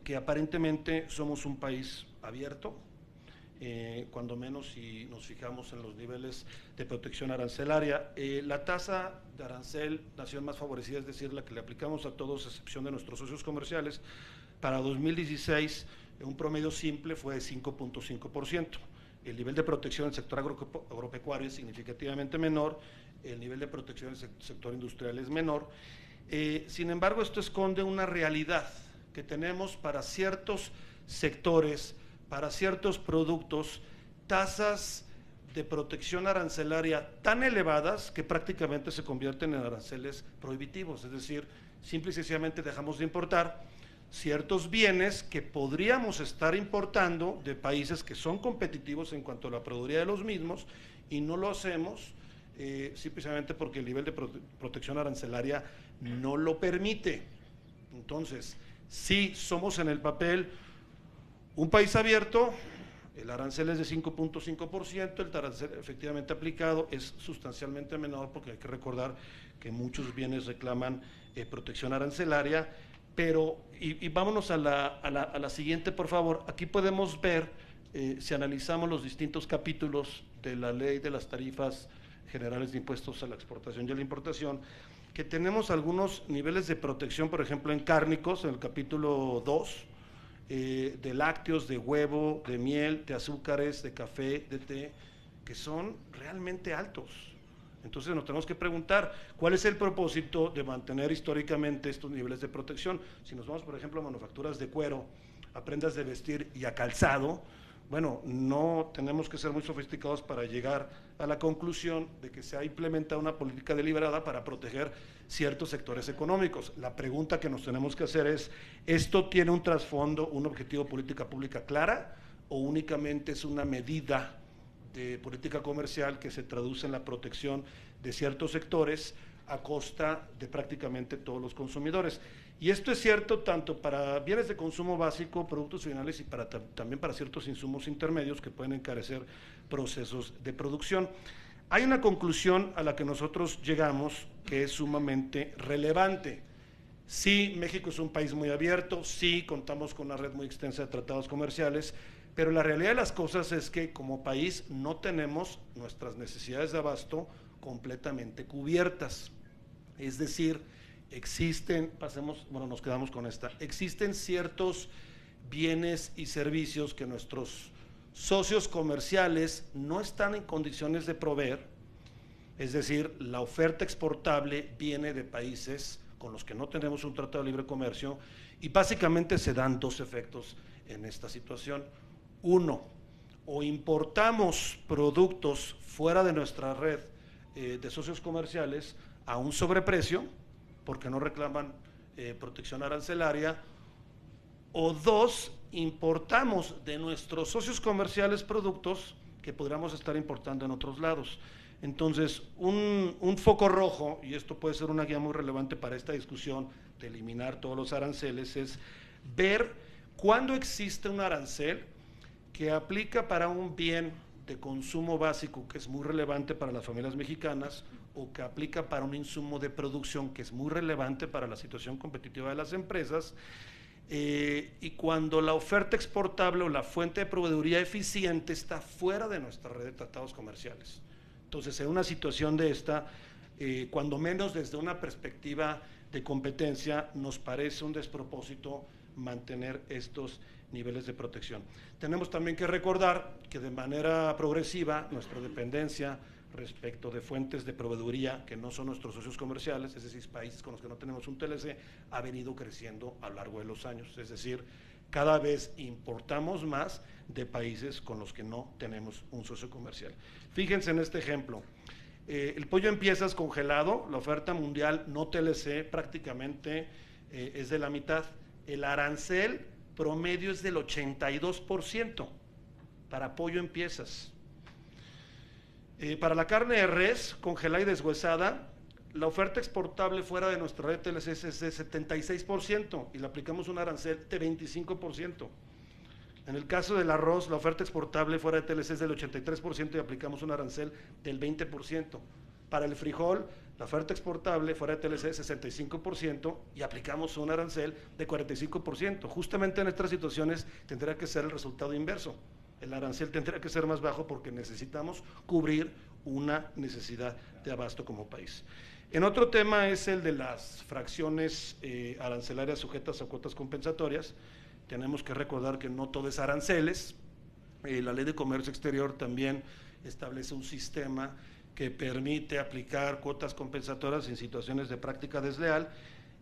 que aparentemente somos un país abierto, cuando menos si nos fijamos en los niveles de protección arancelaria. La tasa de arancel nación más favorecida, es decir, la que le aplicamos a todos, a excepción de nuestros socios comerciales, para 2016, un promedio simple fue de 5.5%. El nivel de protección del sector agropecuario es significativamente menor, el nivel de protección del sector industrial es menor. Sin embargo, esto esconde una realidad que tenemos para ciertos sectores, para ciertos productos, tasas de protección arancelaria tan elevadas que prácticamente se convierten en aranceles prohibitivos, es decir, simple y sencillamente dejamos de importar, ciertos bienes que podríamos estar importando de países que son competitivos en cuanto a la proveeduría de los mismos y no lo hacemos simplemente porque el nivel de protección arancelaria no lo permite. Entonces, sí somos en el papel un país abierto, el arancel es de 5.5%, el arancel efectivamente aplicado es sustancialmente menor porque hay que recordar que muchos bienes reclaman protección arancelaria, pero, y vámonos a la siguiente, por favor. Aquí podemos ver, si analizamos los distintos capítulos de la ley de las tarifas generales de impuestos a la exportación y a la importación, que tenemos algunos niveles de protección, por ejemplo, en cárnicos, en el capítulo 2, de lácteos, de huevo, de miel, de azúcares, de café, de té, que son realmente altos. Entonces nos tenemos que preguntar, ¿cuál es el propósito de mantener históricamente estos niveles de protección? Si nos vamos, por ejemplo, a manufacturas de cuero, a prendas de vestir y a calzado, bueno, no tenemos que ser muy sofisticados para llegar a la conclusión de que se ha implementado una política deliberada para proteger ciertos sectores económicos. La pregunta que nos tenemos que hacer es, ¿esto tiene un trasfondo, un objetivo de política pública clara o únicamente es una medida de política comercial que se traduce en la protección de ciertos sectores a costa de prácticamente todos los consumidores? Y esto es cierto tanto para bienes de consumo básico, productos finales y también para ciertos insumos intermedios que pueden encarecer procesos de producción. Hay una conclusión a la que nosotros llegamos que es sumamente relevante. Sí, México es un país muy abierto, sí, contamos con una red muy extensa de tratados comerciales, pero la realidad de las cosas es que como país no tenemos nuestras necesidades de abasto completamente cubiertas. Es decir, nos quedamos con esta, existen ciertos bienes y servicios que nuestros socios comerciales no están en condiciones de proveer, es decir, la oferta exportable viene de países con los que no tenemos un tratado de libre comercio y básicamente se dan dos efectos en esta situación. Uno, o importamos productos fuera de nuestra red de socios comerciales a un sobreprecio, porque no reclaman protección arancelaria, o dos, importamos de nuestros socios comerciales productos que podríamos estar importando en otros lados. Entonces, un foco rojo, y esto puede ser una guía muy relevante para esta discusión de eliminar todos los aranceles, es ver cuándo existe un arancel que aplica para un bien de consumo básico que es muy relevante para las familias mexicanas o que aplica para un insumo de producción que es muy relevante para la situación competitiva de las empresas, y cuando la oferta exportable o la fuente de proveeduría eficiente está fuera de nuestra red de tratados comerciales. Entonces, en una situación de esta, cuando menos desde una perspectiva de competencia, nos parece un despropósito mantener estos niveles de protección. Tenemos también que recordar que de manera progresiva nuestra dependencia respecto de fuentes de proveeduría que no son nuestros socios comerciales, es decir, países con los que no tenemos un TLC, ha venido creciendo a lo largo de los años, es decir, cada vez importamos más de países con los que no tenemos un socio comercial. Fíjense en este ejemplo, el pollo en piezas congelado, la oferta mundial no TLC prácticamente es de la mitad, el arancel promedio es del 82% para pollo en piezas. Para la carne de res congelada y deshuesada, la oferta exportable fuera de nuestra red TLC es de 76% y le aplicamos un arancel de 25%. En el caso del arroz, la oferta exportable fuera de TLC es del 83% y aplicamos un arancel del 20%. Para el frijol, la oferta exportable fuera de TLC es 65% y aplicamos un arancel de 45%. Justamente en estas situaciones tendría que ser el resultado inverso. El arancel tendría que ser más bajo porque necesitamos cubrir una necesidad de abasto como país. En otro tema es el de las fracciones arancelarias sujetas a cuotas compensatorias. Tenemos que recordar que no todo es aranceles. La Ley de Comercio Exterior también establece un sistema que permite aplicar cuotas compensatorias en situaciones de práctica desleal.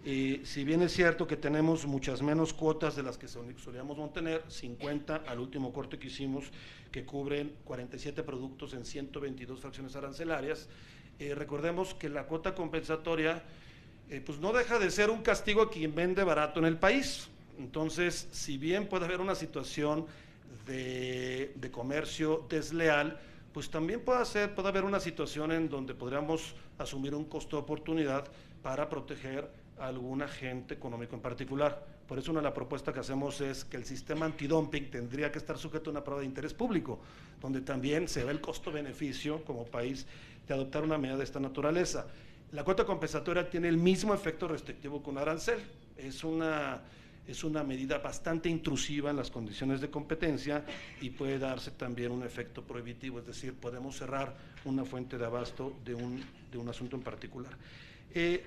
Si bien es cierto que tenemos muchas menos cuotas de las que solíamos mantener, 50 al último corte que hicimos, que cubren 47 productos en 122 fracciones arancelarias, recordemos que la cuota compensatoria pues no deja de ser un castigo a quien vende barato en el país. Entonces, si bien puede haber una situación de comercio desleal, pues también puede haber una situación en donde podríamos asumir un costo de oportunidad para proteger a algún agente económico en particular. Por eso una de las propuestas que hacemos es que el sistema antidumping tendría que estar sujeto a una prueba de interés público, donde también se ve el costo-beneficio como país de adoptar una medida de esta naturaleza. La cuota compensatoria tiene el mismo efecto restrictivo que un arancel. Es una medida bastante intrusiva en las condiciones de competencia y puede darse también un efecto prohibitivo, es decir, podemos cerrar una fuente de abasto de un asunto en particular.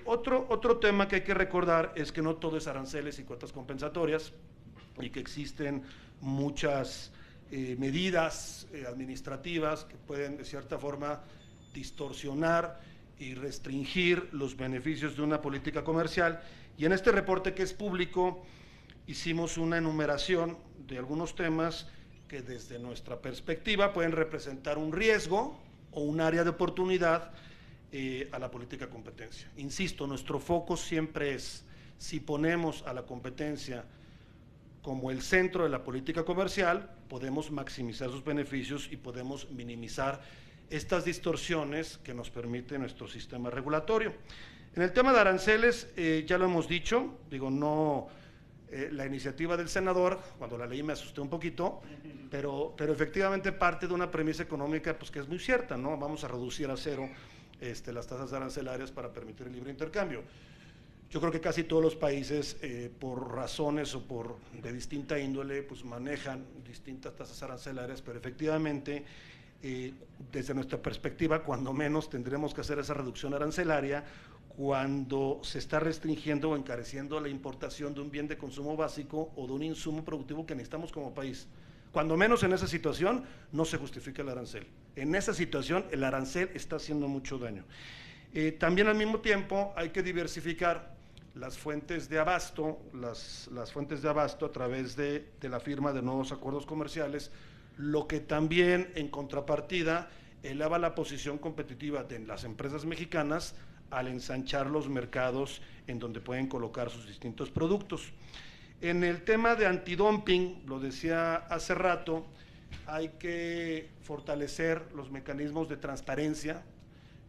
Otro tema que hay que recordar es que no todo es aranceles y cuotas compensatorias y que existen muchas medidas administrativas que pueden de cierta forma distorsionar y restringir los beneficios de una política comercial, y en este reporte que es público hicimos una enumeración de algunos temas que desde nuestra perspectiva pueden representar un riesgo o un área de oportunidad a la política de competencia. Insisto, nuestro foco siempre es, si ponemos a la competencia como el centro de la política comercial, podemos maximizar sus beneficios y podemos minimizar estas distorsiones que nos permite nuestro sistema regulatorio. En el tema de aranceles, ya lo hemos dicho, la iniciativa del senador, cuando la leí me asusté un poquito, pero efectivamente parte de una premisa económica pues, que es muy cierta, ¿no? Vamos a reducir a cero las tasas arancelarias para permitir el libre intercambio. Yo creo que casi todos los países, por razones o de distinta índole, pues manejan distintas tasas arancelarias, pero efectivamente, desde nuestra perspectiva, cuando menos tendremos que hacer esa reducción arancelaria cuando se está restringiendo o encareciendo la importación de un bien de consumo básico o de un insumo productivo que necesitamos como país. Cuando menos en esa situación no se justifica el arancel. En esa situación el arancel está haciendo mucho daño. También al mismo tiempo hay que diversificar las fuentes de abasto, las fuentes de abasto a través de la firma de nuevos acuerdos comerciales, lo que también en contrapartida eleva la posición competitiva de las empresas mexicanas al ensanchar los mercados en donde pueden colocar sus distintos productos. En el tema de antidumping, lo decía hace rato, hay que fortalecer los mecanismos de transparencia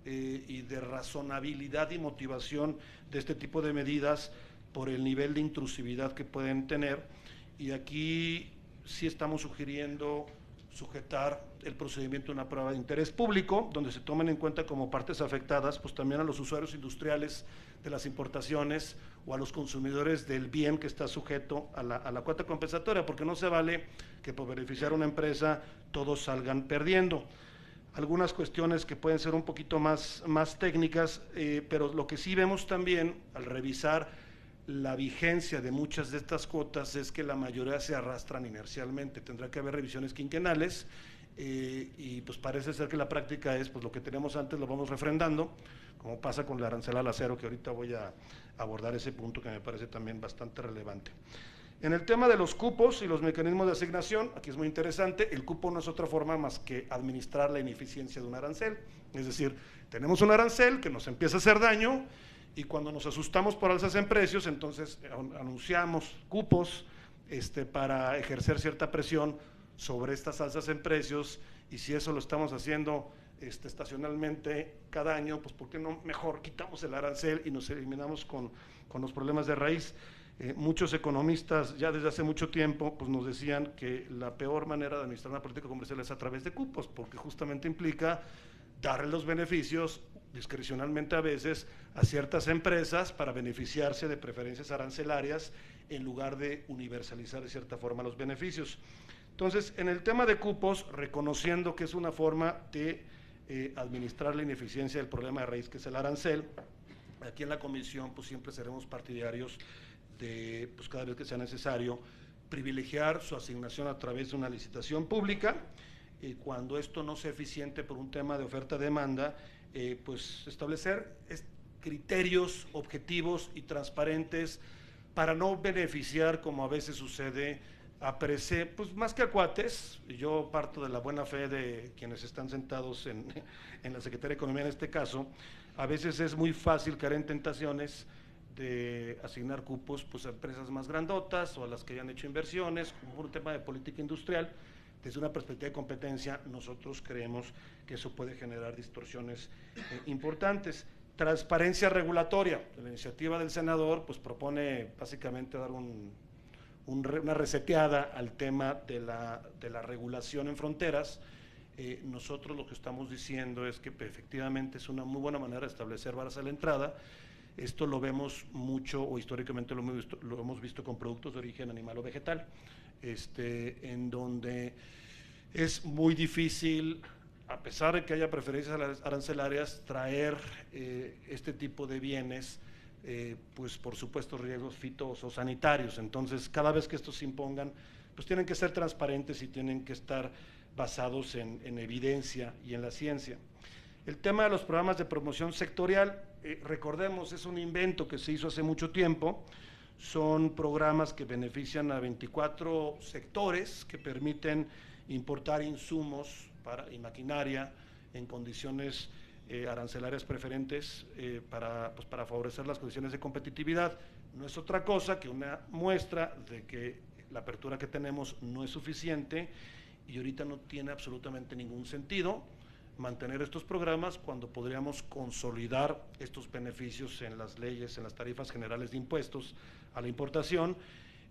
y de razonabilidad y motivación de este tipo de medidas por el nivel de intrusividad que pueden tener, y aquí sí estamos sugiriendo sujetar el procedimiento a una prueba de interés público, donde se tomen en cuenta como partes afectadas, pues también a los usuarios industriales de las importaciones o a los consumidores del bien que está sujeto a la cuota compensatoria, porque no se vale que por beneficiar a una empresa todos salgan perdiendo. Algunas cuestiones que pueden ser un poquito más técnicas, pero lo que sí vemos también al revisar la vigencia de muchas de estas cuotas es que la mayoría se arrastran inercialmente. Tendrá que haber revisiones quinquenales y pues parece ser que la práctica es pues lo que teníamos antes lo vamos refrendando, como pasa con el arancel al acero, que ahorita voy a abordar ese punto que me parece también bastante relevante. En el tema de los cupos y los mecanismos de asignación, aquí es muy interesante, el cupo no es otra forma más que administrar la ineficiencia de un arancel, es decir, tenemos un arancel que nos empieza a hacer daño, y cuando nos asustamos por alzas en precios, entonces anunciamos cupos para ejercer cierta presión sobre estas alzas en precios, y si eso lo estamos haciendo estacionalmente cada año, pues ¿por qué no mejor quitamos el arancel y nos eliminamos con los problemas de raíz? Muchos economistas ya desde hace mucho tiempo pues nos decían que la peor manera de administrar una política comercial es a través de cupos, porque justamente implica darle los beneficios discrecionalmente a veces a ciertas empresas para beneficiarse de preferencias arancelarias en lugar de universalizar de cierta forma los beneficios. Entonces, en el tema de cupos, reconociendo que es una forma de administrar la ineficiencia del problema de raíz que es el arancel, aquí en la comisión pues siempre seremos partidarios de, pues cada vez que sea necesario, privilegiar su asignación a través de una licitación pública, y cuando esto no sea eficiente por un tema de oferta-demanda, pues establecer criterios objetivos y transparentes para no beneficiar, como a veces sucede, pues más que a cuates. Yo parto de la buena fe de quienes están sentados en la Secretaría de Economía en este caso. A veces es muy fácil caer en tentaciones de asignar cupos pues, a empresas más grandotas o a las que hayan hecho inversiones, como por un tema de política industrial. Desde una perspectiva de competencia, nosotros creemos que eso puede generar distorsiones importantes. Transparencia regulatoria. La iniciativa del senador pues, propone básicamente dar una reseteada al tema de la regulación en fronteras. Nosotros lo que estamos diciendo es que efectivamente es una muy buena manera de establecer barreras a la entrada. Esto lo vemos mucho, o históricamente lo hemos visto con productos de origen animal o vegetal, en donde es muy difícil, a pesar de que haya preferencias arancelarias, traer este tipo de bienes, pues por supuesto riesgos fitosanitarios. Entonces, cada vez que estos se impongan, pues tienen que ser transparentes y tienen que estar basados en evidencia y en la ciencia. El tema de los programas de promoción sectorial, recordemos, es un invento que se hizo hace mucho tiempo. Son programas que benefician a 24 sectores que permiten importar insumos y maquinaria en condiciones arancelarias preferentes para favorecer las condiciones de competitividad. No es otra cosa que una muestra de que la apertura que tenemos no es suficiente y ahorita no tiene absolutamente ningún sentido mantener estos programas cuando podríamos consolidar estos beneficios en las leyes, en las tarifas generales de impuestos a la importación,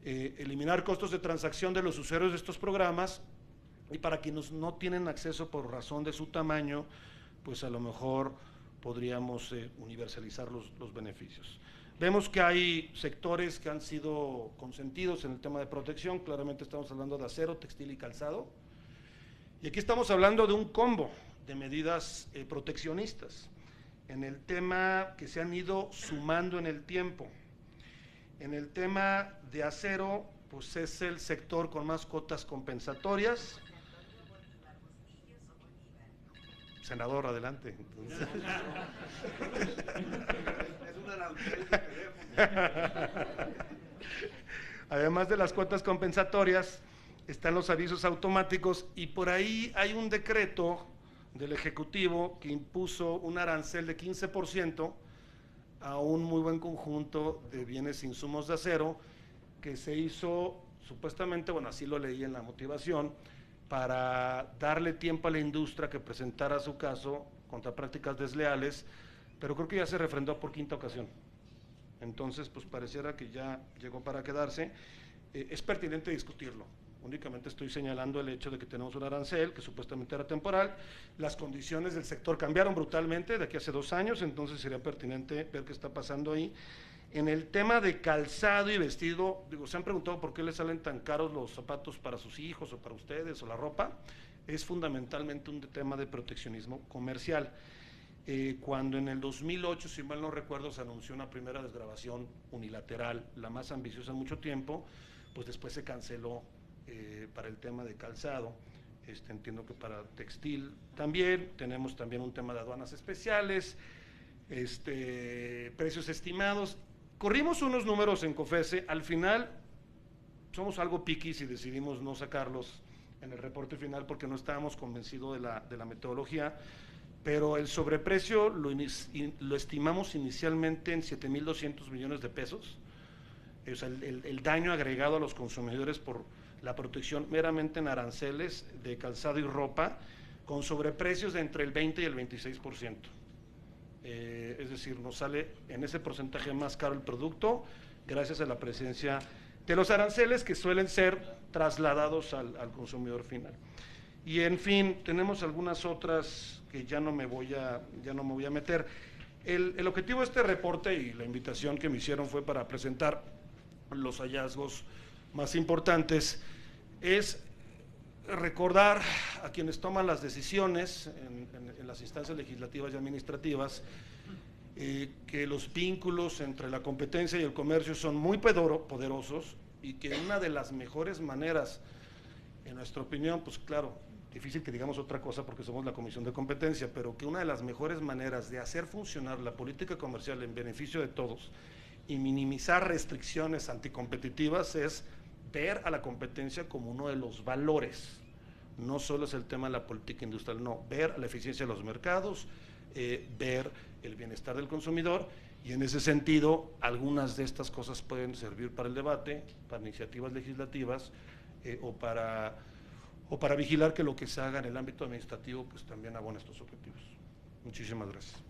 eliminar costos de transacción de los usuarios de estos programas, y para quienes no tienen acceso por razón de su tamaño, pues a lo mejor podríamos universalizar los beneficios. Vemos que hay sectores que han sido consentidos en el tema de protección. Claramente estamos hablando de acero, textil y calzado, y aquí estamos hablando de un combo de medidas proteccionistas en el tema que se han ido sumando en el tiempo. En el tema de acero, pues es el sector con más cuotas compensatorias. Senador, adelante. Entonces. Además de las cuotas compensatorias, están los avisos automáticos, y por ahí hay un decreto del Ejecutivo que impuso un arancel de 15% a un muy buen conjunto de bienes e insumos de acero, que se hizo supuestamente, bueno, así lo leí en la motivación, para darle tiempo a la industria que presentara su caso contra prácticas desleales, pero creo que ya se refrendó por quinta ocasión. Entonces, pues pareciera que ya llegó para quedarse. Es pertinente discutirlo. Únicamente estoy señalando el hecho de que tenemos un arancel que supuestamente era temporal. Las condiciones del sector cambiaron brutalmente de aquí hace 2 años, entonces sería pertinente ver qué está pasando ahí. En el tema de calzado y vestido, digo, se han preguntado por qué les salen tan caros los zapatos para sus hijos o para ustedes o la ropa. Es fundamentalmente un tema de proteccionismo comercial. Cuando en el 2008, si mal no recuerdo, se anunció una primera desgravación unilateral, la más ambiciosa en mucho tiempo, pues después se canceló para el tema de calzado. Entiendo que para textil también, tenemos también un tema de aduanas especiales, precios estimados. Corrimos unos números en COFECE, al final somos algo piquis y decidimos no sacarlos en el reporte final porque no estábamos convencidos de la metodología, pero el sobreprecio lo estimamos inicialmente en 7,200 millones de pesos. O sea, el daño agregado a los consumidores por la protección meramente en aranceles de calzado y ropa, con sobreprecios de entre el 20 y el 26%. Es decir, nos sale en ese porcentaje más caro el producto gracias a la presencia de los aranceles que suelen ser trasladados al consumidor final. Y en fin, tenemos algunas otras que ya no me voy a meter. El objetivo de este reporte y la invitación que me hicieron fue para presentar los hallazgos más importantes, es recordar a quienes toman las decisiones en las instancias legislativas y administrativas que los vínculos entre la competencia y el comercio son muy poderosos, y que una de las mejores maneras, en nuestra opinión, pues claro, difícil que digamos otra cosa porque somos la Comisión de Competencia, pero que una de las mejores maneras de hacer funcionar la política comercial en beneficio de todos y minimizar restricciones anticompetitivas es ver a la competencia como uno de los valores. No solo es el tema de la política industrial, no, ver la eficiencia de los mercados, ver el bienestar del consumidor, Y en ese sentido, algunas de estas cosas pueden servir para el debate, para iniciativas legislativas o para vigilar que lo que se haga en el ámbito administrativo pues también abone estos objetivos. Muchísimas gracias.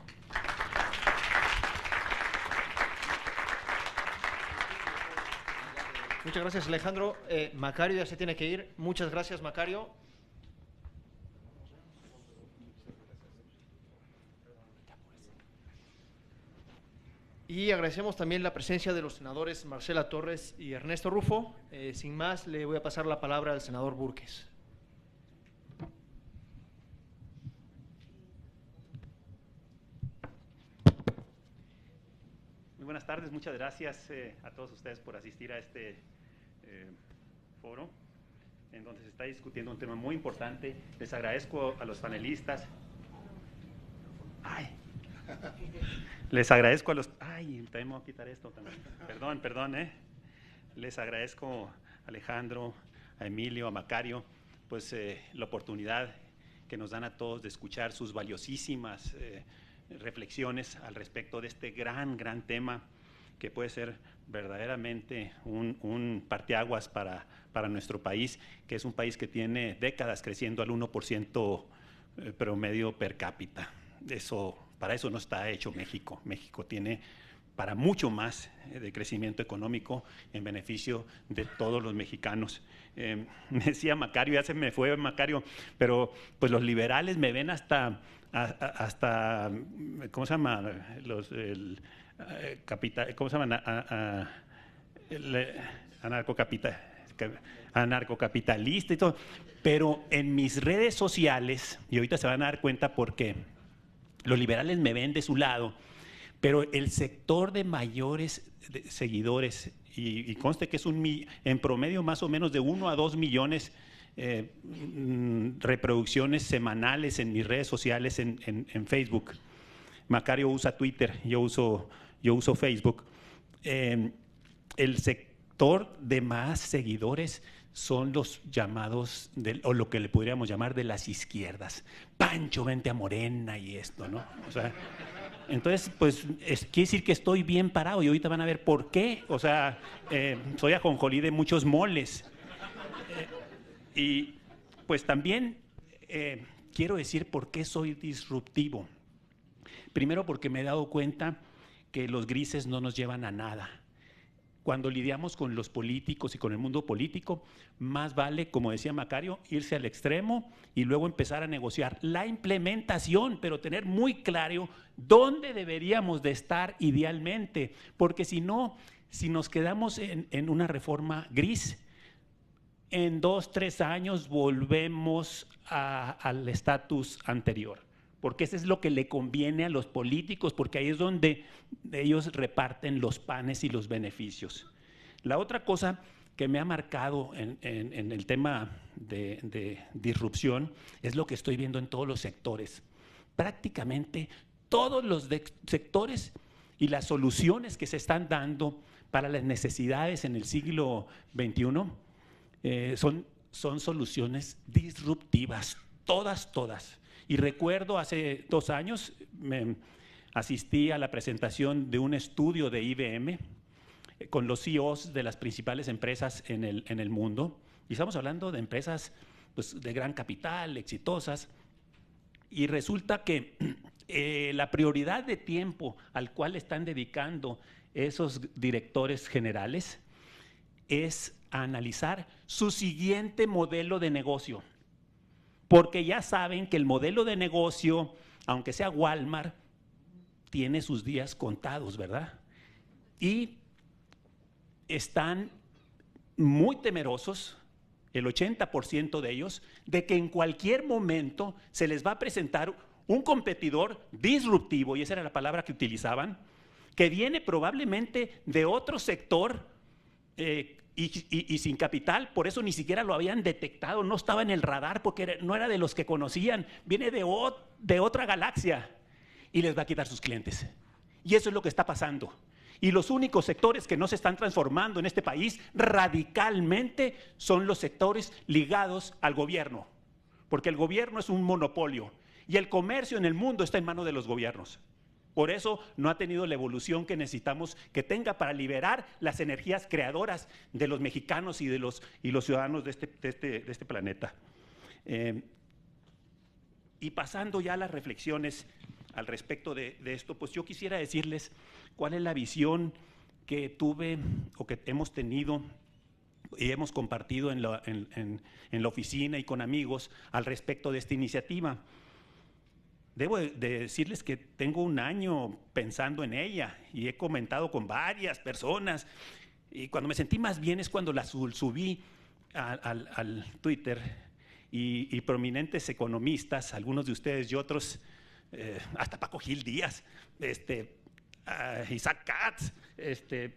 Muchas gracias, Alejandro. Macario ya se tiene que ir. Muchas gracias, Macario. Y agradecemos también la presencia de los senadores Marcela Torres y Ernesto Rufo. Sin más, le voy a pasar la palabra al senador Burques. Muy buenas tardes, muchas gracias a todos ustedes por asistir a este foro en donde se está discutiendo un tema muy importante. Les agradezco a los panelistas. Les agradezco a los... también me voy a quitar esto también. Perdón. Les agradezco a Alejandro, a Emilio, a Macario, pues la oportunidad que nos dan a todos de escuchar sus valiosísimas reflexiones al respecto de este gran tema que puede ser verdaderamente un parteaguas para nuestro país, que es un país que tiene décadas creciendo al 1% promedio per cápita. Para eso no está hecho México. México tiene para mucho más de crecimiento económico en beneficio de todos los mexicanos. Me decía Macario, ya se me fue Macario, pero pues los liberales me ven hasta ¿cómo se llama? ¿Cómo se llama? Anarcocapitalista y todo. Pero en mis redes sociales, y ahorita se van a dar cuenta por qué, los liberales me ven de su lado, pero el sector de mayores seguidores, y conste que es en promedio más o menos de 1 a 2 millones reproducciones semanales en mis redes sociales en Facebook. Macario usa Twitter, yo uso Facebook. El sector de más seguidores son los llamados, o lo que le podríamos llamar de las izquierdas. Pancho, vente a Morena y esto, ¿no? O sea, entonces, pues, quiere decir que estoy bien parado y ahorita van a ver por qué. O sea, soy ajonjolí de muchos moles. Y pues también quiero decir por qué soy disruptivo. Primero, porque me he dado cuenta que los grises no nos llevan a nada. Cuando lidiamos con los políticos y con el mundo político, más vale, como decía Macario, irse al extremo y luego empezar a negociar la implementación, pero tener muy claro dónde deberíamos de estar idealmente, porque si no, si nos quedamos en una reforma gris, en 2, 3 años volvemos al estatus anterior, porque eso es lo que le conviene a los políticos, porque ahí es donde ellos reparten los panes y los beneficios. La otra cosa que me ha marcado en el tema de disrupción es lo que estoy viendo en todos los sectores. Prácticamente todos los sectores y las soluciones que se están dando para las necesidades en el siglo XXI son soluciones disruptivas, todas. Y recuerdo hace 2 años asistí a la presentación de un estudio de IBM con los CEOs de las principales empresas en el mundo. Y estamos hablando de empresas pues, de gran capital, exitosas. Y resulta que la prioridad de tiempo al cual están dedicando esos directores generales es a analizar su siguiente modelo de negocio. Porque ya saben que el modelo de negocio, aunque sea Walmart, tiene sus días contados, ¿verdad? Y están muy temerosos, el 80% de ellos, de que en cualquier momento se les va a presentar un competidor disruptivo, y esa era la palabra que utilizaban, que viene probablemente de otro sector y sin capital, por eso ni siquiera lo habían detectado, no estaba en el radar porque no era de los que conocían, viene de otra galaxia y les va a quitar sus clientes. Y eso es lo que está pasando. Y los únicos sectores que no se están transformando en este país radicalmente son los sectores ligados al gobierno, porque el gobierno es un monopolio y el comercio en el mundo está en manos de los gobiernos. Por eso no ha tenido la evolución que necesitamos que tenga para liberar las energías creadoras de los mexicanos y de los ciudadanos de este planeta. Y pasando ya a las reflexiones al respecto de esto, pues yo quisiera decirles cuál es la visión que tuve o que hemos tenido y hemos compartido en la oficina y con amigos al respecto de esta iniciativa. Debo de decirles que tengo un año pensando en ella y he comentado con varias personas, y cuando me sentí más bien es cuando la subí al Twitter, y prominentes economistas, algunos de ustedes y otros, hasta Paco Gil Díaz, Isaac Katz,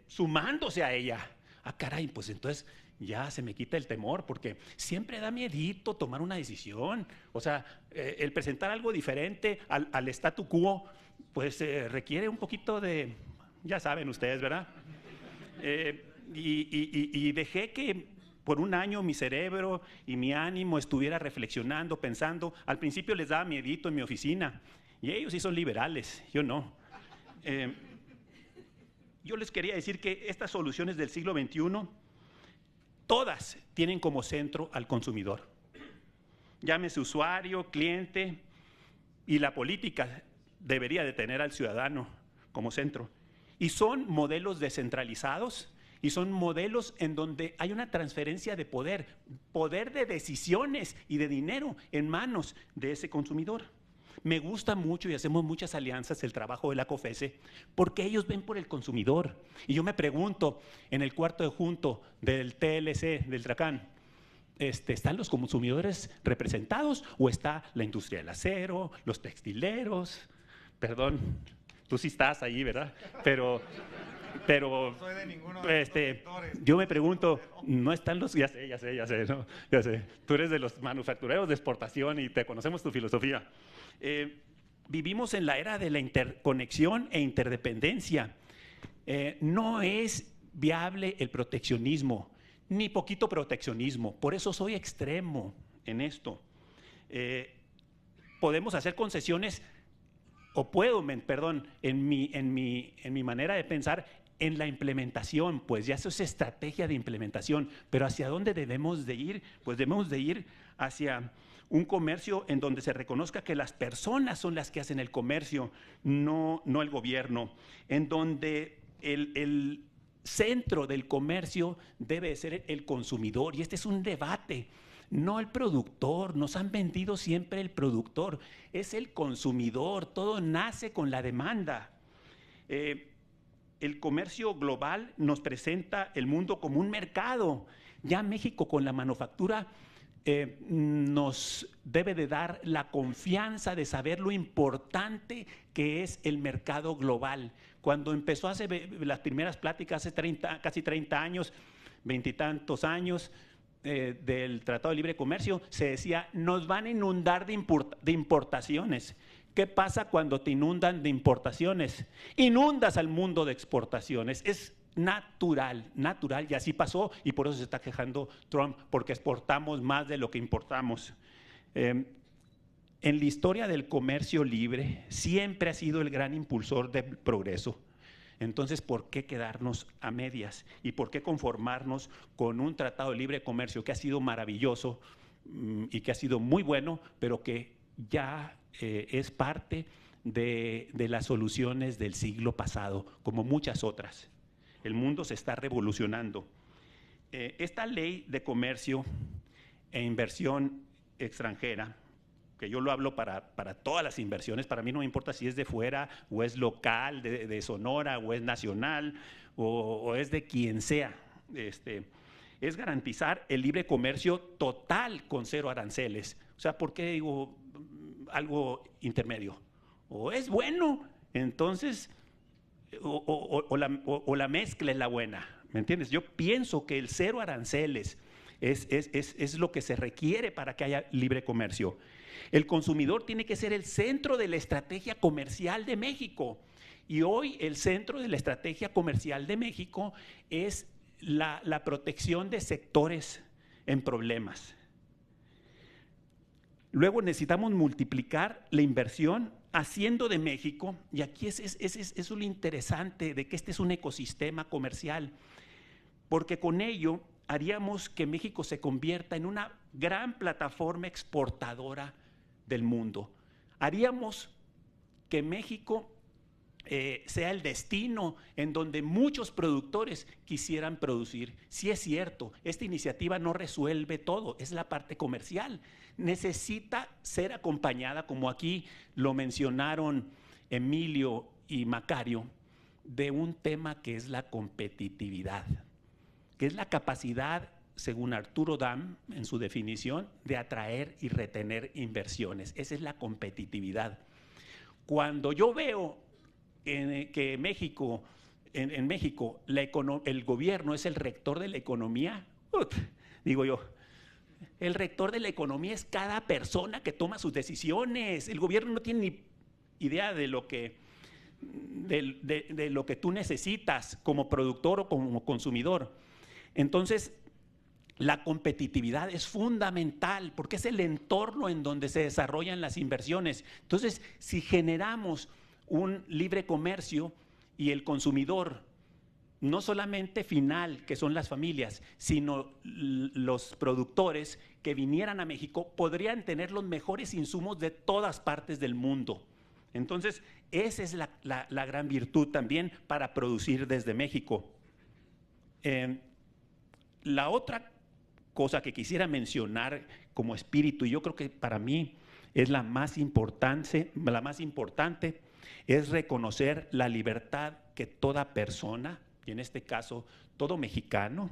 sumándose a ella. Ah, caray, pues entonces ya se me quita el temor, porque siempre da miedito tomar una decisión. O sea, el presentar algo diferente al statu quo, pues requiere un poquito de, ya saben ustedes, ¿verdad? Y dejé que por un año mi cerebro y mi ánimo estuviera reflexionando, pensando. Al principio les daba miedito en mi oficina, y ellos sí son liberales, yo no. Yo les quería decir que estas soluciones del siglo XXI, todas tienen como centro al consumidor. Llámese usuario, cliente, y la política debería de tener al ciudadano como centro. Y son modelos descentralizados, y son modelos en donde hay una transferencia de poder de decisiones y de dinero en manos de ese consumidor. Me gusta mucho, y hacemos muchas alianzas, el trabajo de la COFESE, porque ellos ven por el consumidor. Y yo me pregunto, en el cuarto de junto del TLC, del Tracán, ¿están los consumidores representados o está la industria del acero, los textileros? Perdón, tú sí estás ahí, ¿verdad? Pero no soy de ninguno de los sectores. Yo me pregunto, ¿no están los...? Ya sé, ¿no? Ya sé. Tú eres de los manufactureros de exportación y te conocemos tu filosofía. Vivimos en la era de la interconexión e interdependencia. No es viable el proteccionismo, ni poquito proteccionismo. Por eso soy extremo en esto. Podemos hacer concesiones, o puedo, perdón, en mi manera de pensar, en la implementación, pues ya eso es estrategia de implementación. Pero ¿hacia dónde debemos de ir? Pues debemos de ir hacia un comercio en donde se reconozca que las personas son las que hacen el comercio, no el gobierno, en donde el centro del comercio debe ser el consumidor. Y este es un debate, no el productor. Nos han vendido siempre el productor, es el consumidor. Todo nace con la demanda. El comercio global nos presenta el mundo como un mercado. Ya México, con la manufactura, nos debe de dar la confianza de saber lo importante que es el mercado global. Cuando empezó hace las primeras pláticas, hace casi 30 años, 20 y tantos años, del Tratado de Libre Comercio, se decía, nos van a inundar de importaciones. ¿Qué pasa cuando te inundan de importaciones? Inundas al mundo de exportaciones. Es natural, y así pasó, y por eso se está quejando Trump, porque exportamos más de lo que importamos. En la historia del comercio libre siempre ha sido el gran impulsor del progreso. Entonces, ¿por qué quedarnos a medias? ¿Y por qué conformarnos con un tratado de libre comercio que ha sido maravilloso y que ha sido muy bueno, pero que ya es parte de las soluciones del siglo pasado, como muchas otras? El mundo se está revolucionando. Esta ley de comercio e inversión extranjera, que yo lo hablo para todas las inversiones, para mí no me importa si es de fuera o es local, de Sonora, o es nacional, o es de quien sea, es garantizar el libre comercio total con 0 aranceles. O sea, ¿por qué digo algo intermedio? O es bueno, entonces, o la mezcla es la buena, ¿me entiendes? Yo pienso que el 0 aranceles es lo que se requiere para que haya libre comercio. El consumidor tiene que ser el centro de la estrategia comercial de México. Y hoy el centro de la estrategia comercial de México es la protección de sectores en problemas. Luego necesitamos multiplicar la inversión haciendo de México, y aquí es lo interesante de que este es un ecosistema comercial, porque con ello haríamos que México se convierta en una gran plataforma exportadora del mundo. Haríamos que México sea el destino en donde muchos productores quisieran producir. Sí es cierto, esta iniciativa no resuelve todo, es la parte comercial. Necesita ser acompañada, como aquí lo mencionaron Emilio y Macario, de un tema que es la competitividad, que es la capacidad, según Arturo Damm, en su definición, de atraer y retener inversiones. Esa es la competitividad. Cuando yo veo que México, en México el gobierno es el rector de la economía, digo yo, el rector de la economía es cada persona que toma sus decisiones. El gobierno no tiene ni idea de lo que tú necesitas como productor o como consumidor. Entonces, la competitividad es fundamental porque es el entorno en donde se desarrollan las inversiones. Entonces, si generamos un libre comercio y el consumidor, no solamente final, que son las familias, sino los productores que vinieran a México, podrían tener los mejores insumos de todas partes del mundo. Entonces, esa es la gran virtud también para producir desde México. La otra cosa que quisiera mencionar como espíritu, y yo creo que para mí es la más importante, es reconocer la libertad que toda persona, y en este caso todo mexicano,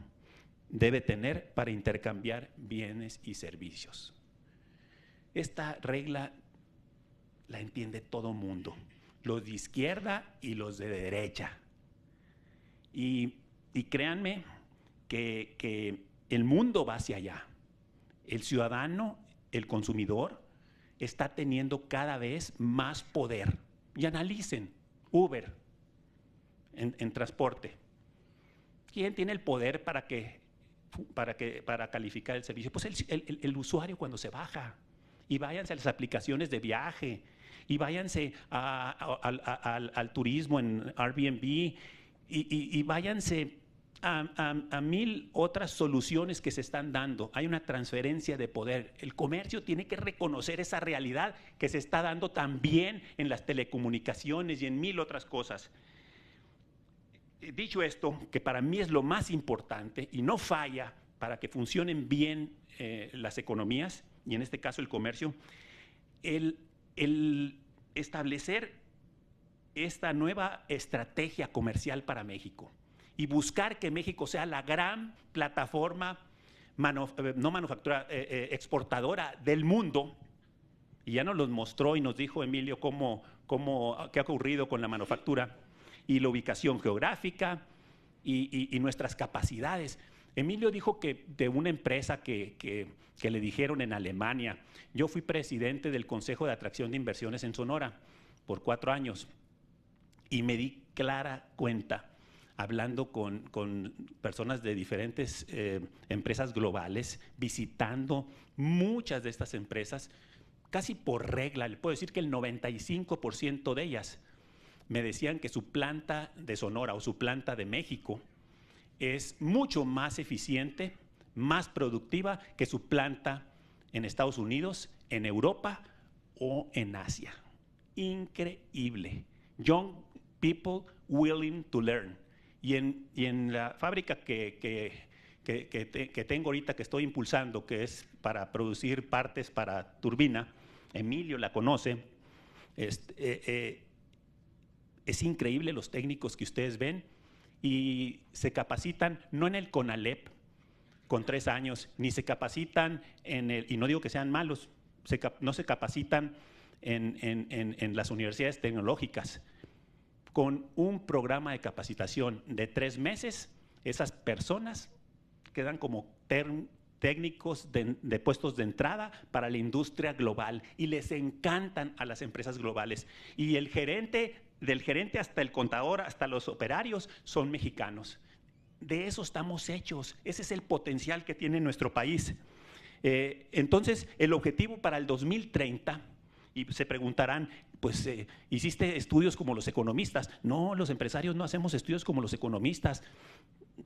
debe tener para intercambiar bienes y servicios. Esta regla la entiende todo mundo, los de izquierda y los de derecha. Y créanme que el mundo va hacia allá. El ciudadano, el consumidor, está teniendo cada vez más poder. Y analicen, Uber, en transporte. ¿Quién tiene el poder para calificar el servicio? Pues el usuario cuando se baja. Y váyanse a las aplicaciones de viaje, y váyanse al turismo en Airbnb, y váyanse a mil otras soluciones que se están dando. Hay una transferencia de poder. El comercio tiene que reconocer esa realidad que se está dando también en las telecomunicaciones y en mil otras cosas. Dicho esto, que para mí es lo más importante y no falla para que funcionen bien las economías, y en este caso el comercio, el establecer esta nueva estrategia comercial para México y buscar que México sea la gran plataforma exportadora del mundo. Y ya nos los mostró y nos dijo Emilio qué ha ocurrido con la manufactura y la ubicación geográfica y nuestras capacidades. Emilio dijo que de una empresa que le dijeron en Alemania, yo fui presidente del Consejo de Atracción de Inversiones en Sonora por 4 años y me di clara cuenta, hablando con personas de diferentes empresas globales, visitando muchas de estas empresas, casi por regla, le puedo decir que el 95% de ellas me decían que su planta de Sonora o su planta de México es mucho más eficiente, más productiva que su planta en Estados Unidos, en Europa o en Asia. Increíble. Young people willing to learn. Y en la fábrica que tengo ahorita, que estoy impulsando, que es para producir partes para turbina, Emilio la conoce, es increíble los técnicos que ustedes ven y se capacitan no en el CONALEP con 3 años, ni se capacitan y no digo que sean malos, no se capacitan en las universidades tecnológicas. Con un programa de capacitación de 3 meses, esas personas quedan como técnicos de puestos de entrada para la industria global y les encantan a las empresas globales. Y del gerente hasta el contador, hasta los operarios, son mexicanos. De eso estamos hechos. Ese es el potencial que tiene nuestro país. Entonces, el objetivo para el 2030, y se preguntarán, pues hiciste estudios como los economistas. No, los empresarios no hacemos estudios como los economistas.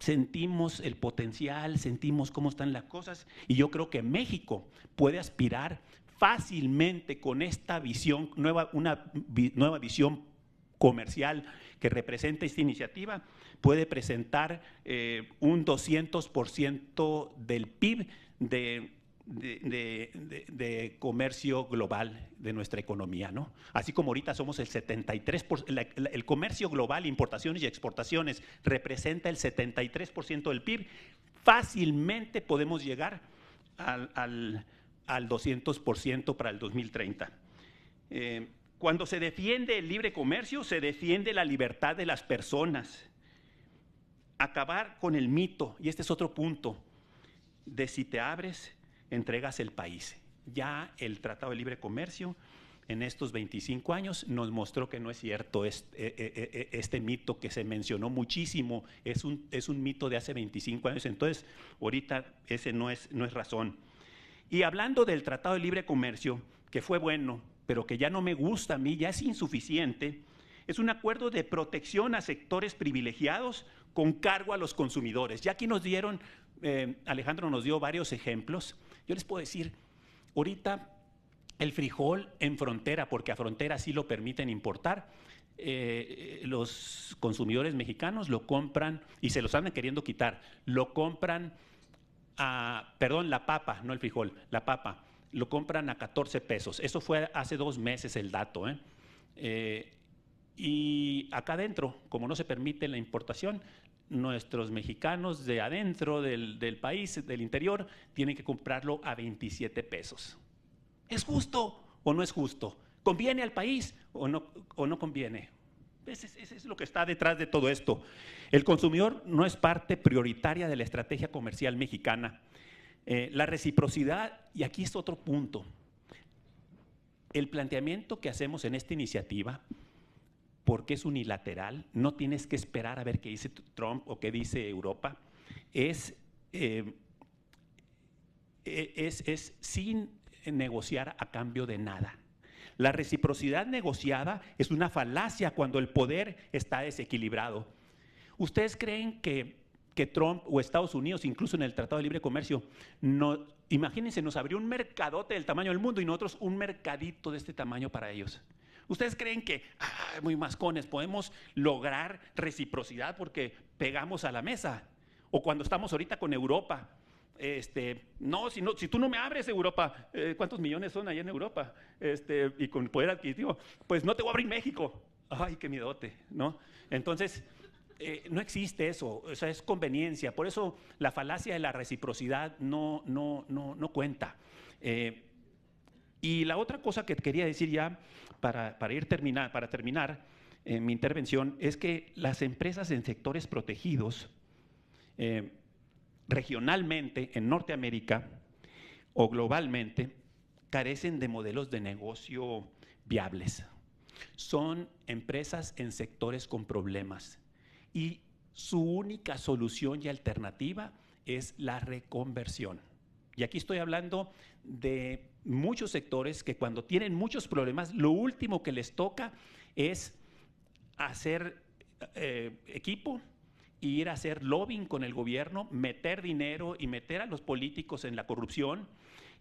Sentimos el potencial, sentimos cómo están las cosas, y yo creo que México puede aspirar fácilmente con esta visión, una nueva visión comercial que representa esta iniciativa, puede presentar un 200% del PIB de comercio global de nuestra economía, ¿no? Así como ahorita somos el 73%, el comercio global, importaciones y exportaciones, representa el 73% del PIB, fácilmente podemos llegar al 200% para el 2030. Cuando se defiende el libre comercio, se defiende la libertad de las personas. Acabar con el mito, y este es otro punto, de si te abres, entregas el país. Ya el Tratado de Libre Comercio en estos 25 años nos mostró que no es cierto este mito que se mencionó muchísimo, es un mito de hace 25 años, entonces ahorita ese no es razón. Y hablando del Tratado de Libre Comercio, que fue bueno, pero que ya no me gusta a mí, ya es insuficiente, es un acuerdo de protección a sectores privilegiados con cargo a los consumidores. Ya aquí nos dieron, Alejandro nos dio varios ejemplos. Yo les puedo decir, ahorita el frijol en frontera, porque a frontera sí lo permiten importar, los consumidores mexicanos lo compran, y se los andan queriendo quitar, lo compran la papa, no el frijol, la papa, lo compran a 14 pesos. Eso fue hace 2 meses el dato, y acá adentro, como no se permite la importación, nuestros mexicanos de adentro del país, del interior, tienen que comprarlo a 27 pesos. ¿Es justo o no es justo? ¿Conviene al país o no conviene? Ese es lo que está detrás de todo esto. El consumidor no es parte prioritaria de la estrategia comercial mexicana. La reciprocidad, y aquí es otro punto, el planteamiento que hacemos en esta iniciativa, porque es unilateral, no tienes que esperar a ver qué dice Trump o qué dice Europa, es sin negociar a cambio de nada. La reciprocidad negociada es una falacia cuando el poder está desequilibrado. ¿Ustedes creen que Trump o Estados Unidos, incluso en el Tratado de Libre Comercio, imagínense, nos abrió un mercadote del tamaño del mundo y nosotros un mercadito de este tamaño para ellos? ¿Ustedes creen que, muy mascones, podemos lograr reciprocidad porque pegamos a la mesa? O cuando estamos ahorita con Europa, si tú no me abres Europa, ¿cuántos millones son allá en Europa? Y con poder adquisitivo, pues no te voy a abrir México. Ay, qué miedote, ¿no? Entonces, no existe eso, o sea, es conveniencia. Por eso la falacia de la reciprocidad no cuenta. Y la otra cosa que quería decir ya para terminar mi intervención es que las empresas en sectores protegidos regionalmente en Norteamérica o globalmente carecen de modelos de negocio viables. Son empresas en sectores con problemas y su única solución y alternativa es la reconversión. Y aquí estoy hablando de muchos sectores que cuando tienen muchos problemas, lo último que les toca es hacer equipo, ir a hacer lobbying con el gobierno, meter dinero y meter a los políticos en la corrupción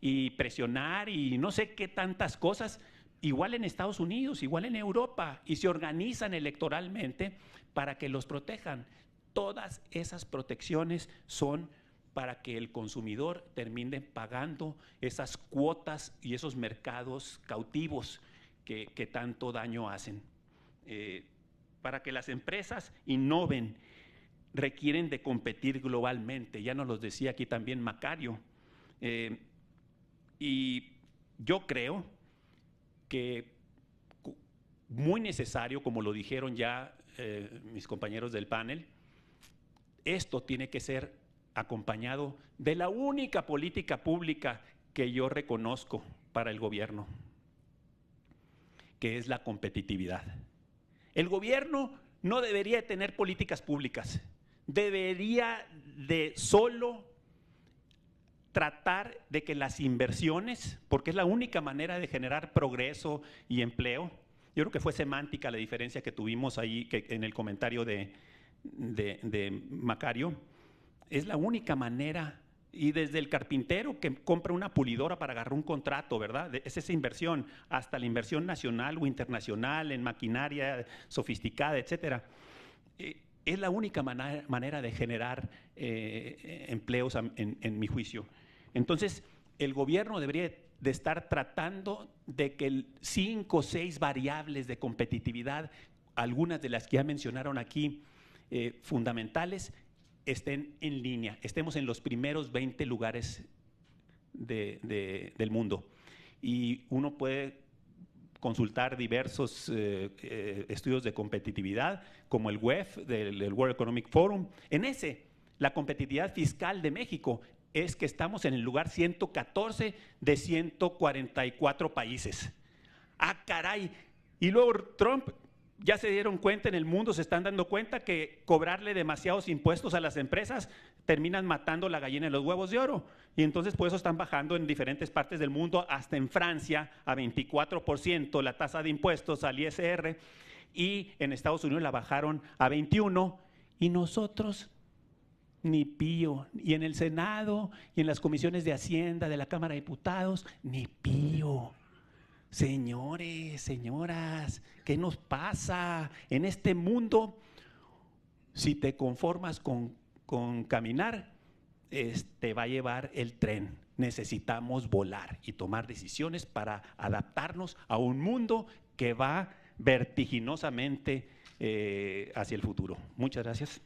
y presionar y no sé qué tantas cosas, igual en Estados Unidos, igual en Europa, y se organizan electoralmente para que los protejan. Todas esas protecciones son para que el consumidor termine pagando esas cuotas y esos mercados cautivos que tanto daño hacen. Para que las empresas innoven, requieren de competir globalmente, ya nos lo decía aquí también Macario. Y yo creo que muy necesario, como lo dijeron ya mis compañeros del panel, esto tiene que ser acompañado de la única política pública que yo reconozco para el gobierno, que es la competitividad. El gobierno no debería tener políticas públicas, debería de solo tratar de que las inversiones, porque es la única manera de generar progreso y empleo, Yo creo que fue semántica la diferencia que tuvimos ahí en el comentario de Macario. Es la única manera, y desde el carpintero que compra una pulidora para agarrar un contrato, ¿verdad? Es esa inversión, hasta la inversión nacional o internacional en maquinaria sofisticada, etcétera. Es la única manera de generar empleos, en mi juicio. Entonces, el gobierno debería de estar tratando de que 5 o 6 variables de competitividad, algunas de las que ya mencionaron aquí, fundamentales, estén en línea, estemos en los primeros 20 lugares del mundo. Y uno puede consultar diversos estudios de competitividad, como el WEF, del World Economic Forum. En ese, la competitividad fiscal de México es que estamos en el lugar 114 de 144 países. ¡Ah, caray! Y luego Trump, ya se dieron cuenta, en el mundo se están dando cuenta que cobrarle demasiados impuestos a las empresas terminan matando la gallina de los huevos de oro. Y entonces por eso están bajando en diferentes partes del mundo, hasta en Francia a 24% la tasa de impuestos al ISR, y en Estados Unidos la bajaron a 21%, y nosotros ni pío, y en el Senado y en las comisiones de Hacienda de la Cámara de Diputados, ni pío. Señores, señoras, ¿qué nos pasa en este mundo? Si te conformas con caminar, te va a llevar el tren. Necesitamos volar y tomar decisiones para adaptarnos a un mundo que va vertiginosamente hacia el futuro. Muchas gracias.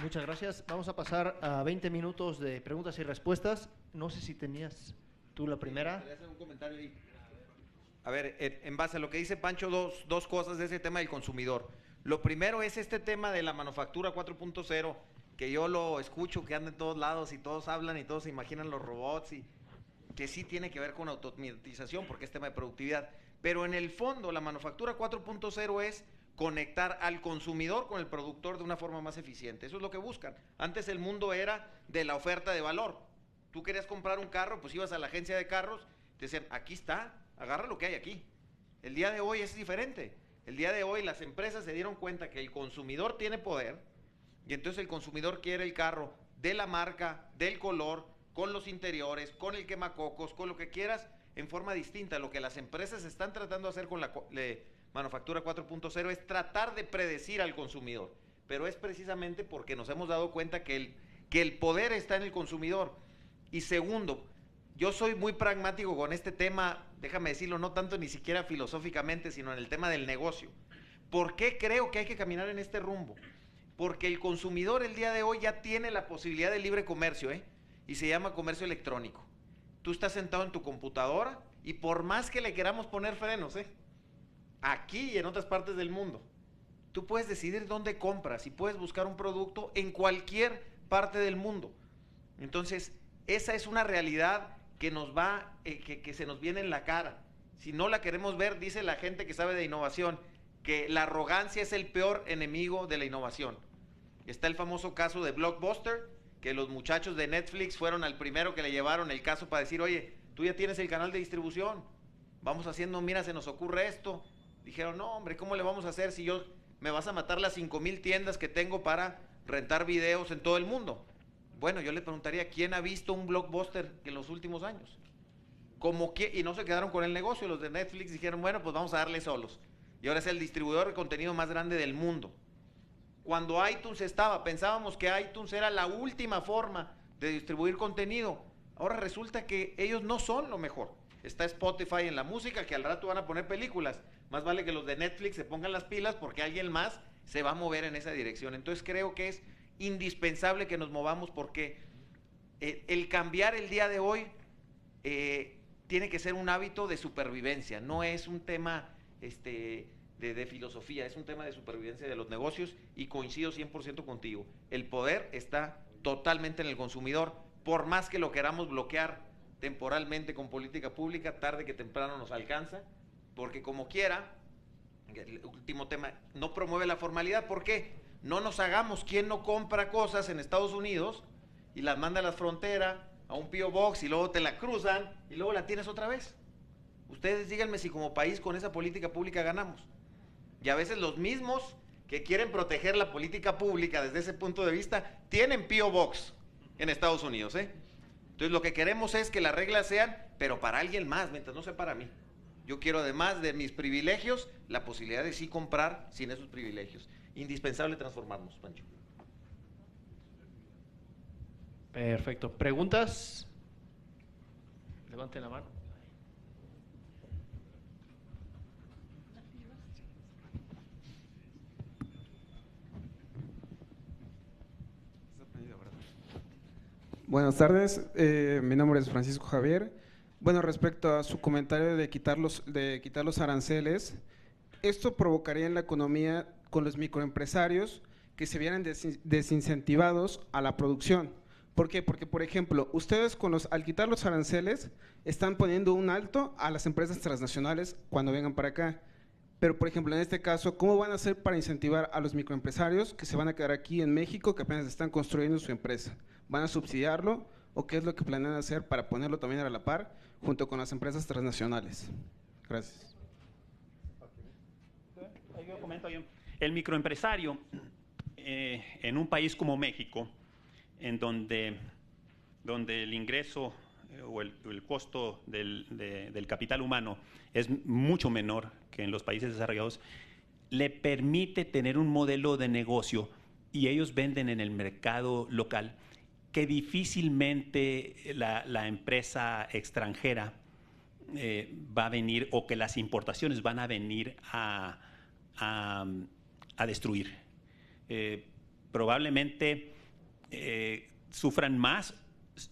Muchas gracias. Vamos a pasar a 20 minutos de preguntas y respuestas. No sé si tenías tú la primera. Quería hacer un comentario ahí. A ver, en base a lo que dice Pancho, dos cosas de ese tema del consumidor. Lo primero es este tema de la manufactura 4.0, que yo lo escucho, que anda en todos lados y todos hablan y todos se imaginan los robots, y que sí tiene que ver con automatización porque es tema de productividad. Pero en el fondo, la manufactura 4.0 es conectar al consumidor con el productor de una forma más eficiente. Eso es lo que buscan. Antes el mundo era de la oferta de valor. Tú querías comprar un carro, pues ibas a la agencia de carros, te decían, aquí está, agarra lo que hay aquí. El día de hoy es diferente. El día de hoy las empresas se dieron cuenta que el consumidor tiene poder, y entonces el consumidor quiere el carro de la marca, del color, con los interiores, con el quemacocos, con lo que quieras, en forma distinta. Lo que las empresas están tratando de hacer con la manufactura 4.0 es tratar de predecir al consumidor, pero es precisamente porque nos hemos dado cuenta que el poder está en el consumidor. Y segundo, yo soy muy pragmático con este tema, déjame decirlo, no tanto ni siquiera filosóficamente, sino en el tema del negocio. ¿Por qué creo que hay que caminar en este rumbo? Porque el consumidor el día de hoy ya tiene la posibilidad de libre comercio, y se llama comercio electrónico. Tú estás sentado en tu computadora y por más que le queramos poner frenos, aquí y en otras partes del mundo, tú puedes decidir dónde compras y puedes buscar un producto en cualquier parte del mundo. Entonces, esa es una realidad que nos va, que se nos viene en la cara. Si no la queremos ver, dice la gente que sabe de innovación, que la arrogancia es el peor enemigo de la innovación. Está el famoso caso de Blockbuster, que los muchachos de Netflix fueron al primero que le llevaron el caso para decir, oye, tú ya tienes el canal de distribución, vamos haciendo, mira, se nos ocurre esto. Dijeron, no, hombre, ¿cómo le vamos a hacer si me vas a matar las 5,000 tiendas que tengo para rentar videos en todo el mundo? Bueno, yo le preguntaría, ¿quién ha visto un Blockbuster en los últimos años? Y no se quedaron con el negocio. Los de Netflix dijeron, bueno, pues vamos a darle solos. Y ahora es el distribuidor de contenido más grande del mundo. Cuando iTunes pensábamos que iTunes era la última forma de distribuir contenido. Ahora resulta que ellos no son lo mejor. Está Spotify en la música, que al rato van a poner películas. Más vale que los de Netflix se pongan las pilas porque alguien más se va a mover en esa dirección. Entonces creo que es indispensable que nos movamos, porque el cambiar el día de hoy tiene que ser un hábito de supervivencia, no es un tema de filosofía, es un tema de supervivencia de los negocios, y coincido 100% contigo. El poder está totalmente en el consumidor, por más que lo queramos bloquear temporalmente con política pública, tarde que temprano nos alcanza, porque como quiera, el último tema, no promueve la formalidad. ¿Por qué? No nos hagamos quien no compra cosas en Estados Unidos y las manda a la frontera, a un P.O. Box, y luego te la cruzan y luego la tienes otra vez. Ustedes díganme si como país con esa política pública ganamos. Y a veces los mismos que quieren proteger la política pública desde ese punto de vista tienen P.O. Box en Estados Unidos, ¿eh? Entonces lo que queremos es que las reglas sean, pero para alguien más, mientras no sea para mí. Yo quiero, además de mis privilegios, la posibilidad de sí comprar sin esos privilegios. Indispensable transformarnos, Pancho. Perfecto. ¿Preguntas? Levanten la mano. Buenas tardes, mi nombre es Francisco Javier. Bueno, respecto a su comentario de quitar los aranceles, esto provocaría en la economía con los microempresarios que se vieran desincentivados a la producción. ¿Por qué? Porque, por ejemplo, ustedes al quitar los aranceles están poniendo un alto a las empresas transnacionales cuando vengan para acá. Pero, por ejemplo, en este caso, ¿cómo van a hacer para incentivar a los microempresarios que se van a quedar aquí en México, que apenas están construyendo su empresa? ¿Van a subsidiarlo o qué es lo que planean hacer para ponerlo también a la par junto con las empresas transnacionales? Gracias. El microempresario en un país como México, en donde el ingreso o el costo del capital humano es mucho menor que en los países desarrollados, le permite tener un modelo de negocio y ellos venden en el mercado local que difícilmente la empresa extranjera va a venir, o que las importaciones van a venir a destruir. Probablemente sufran más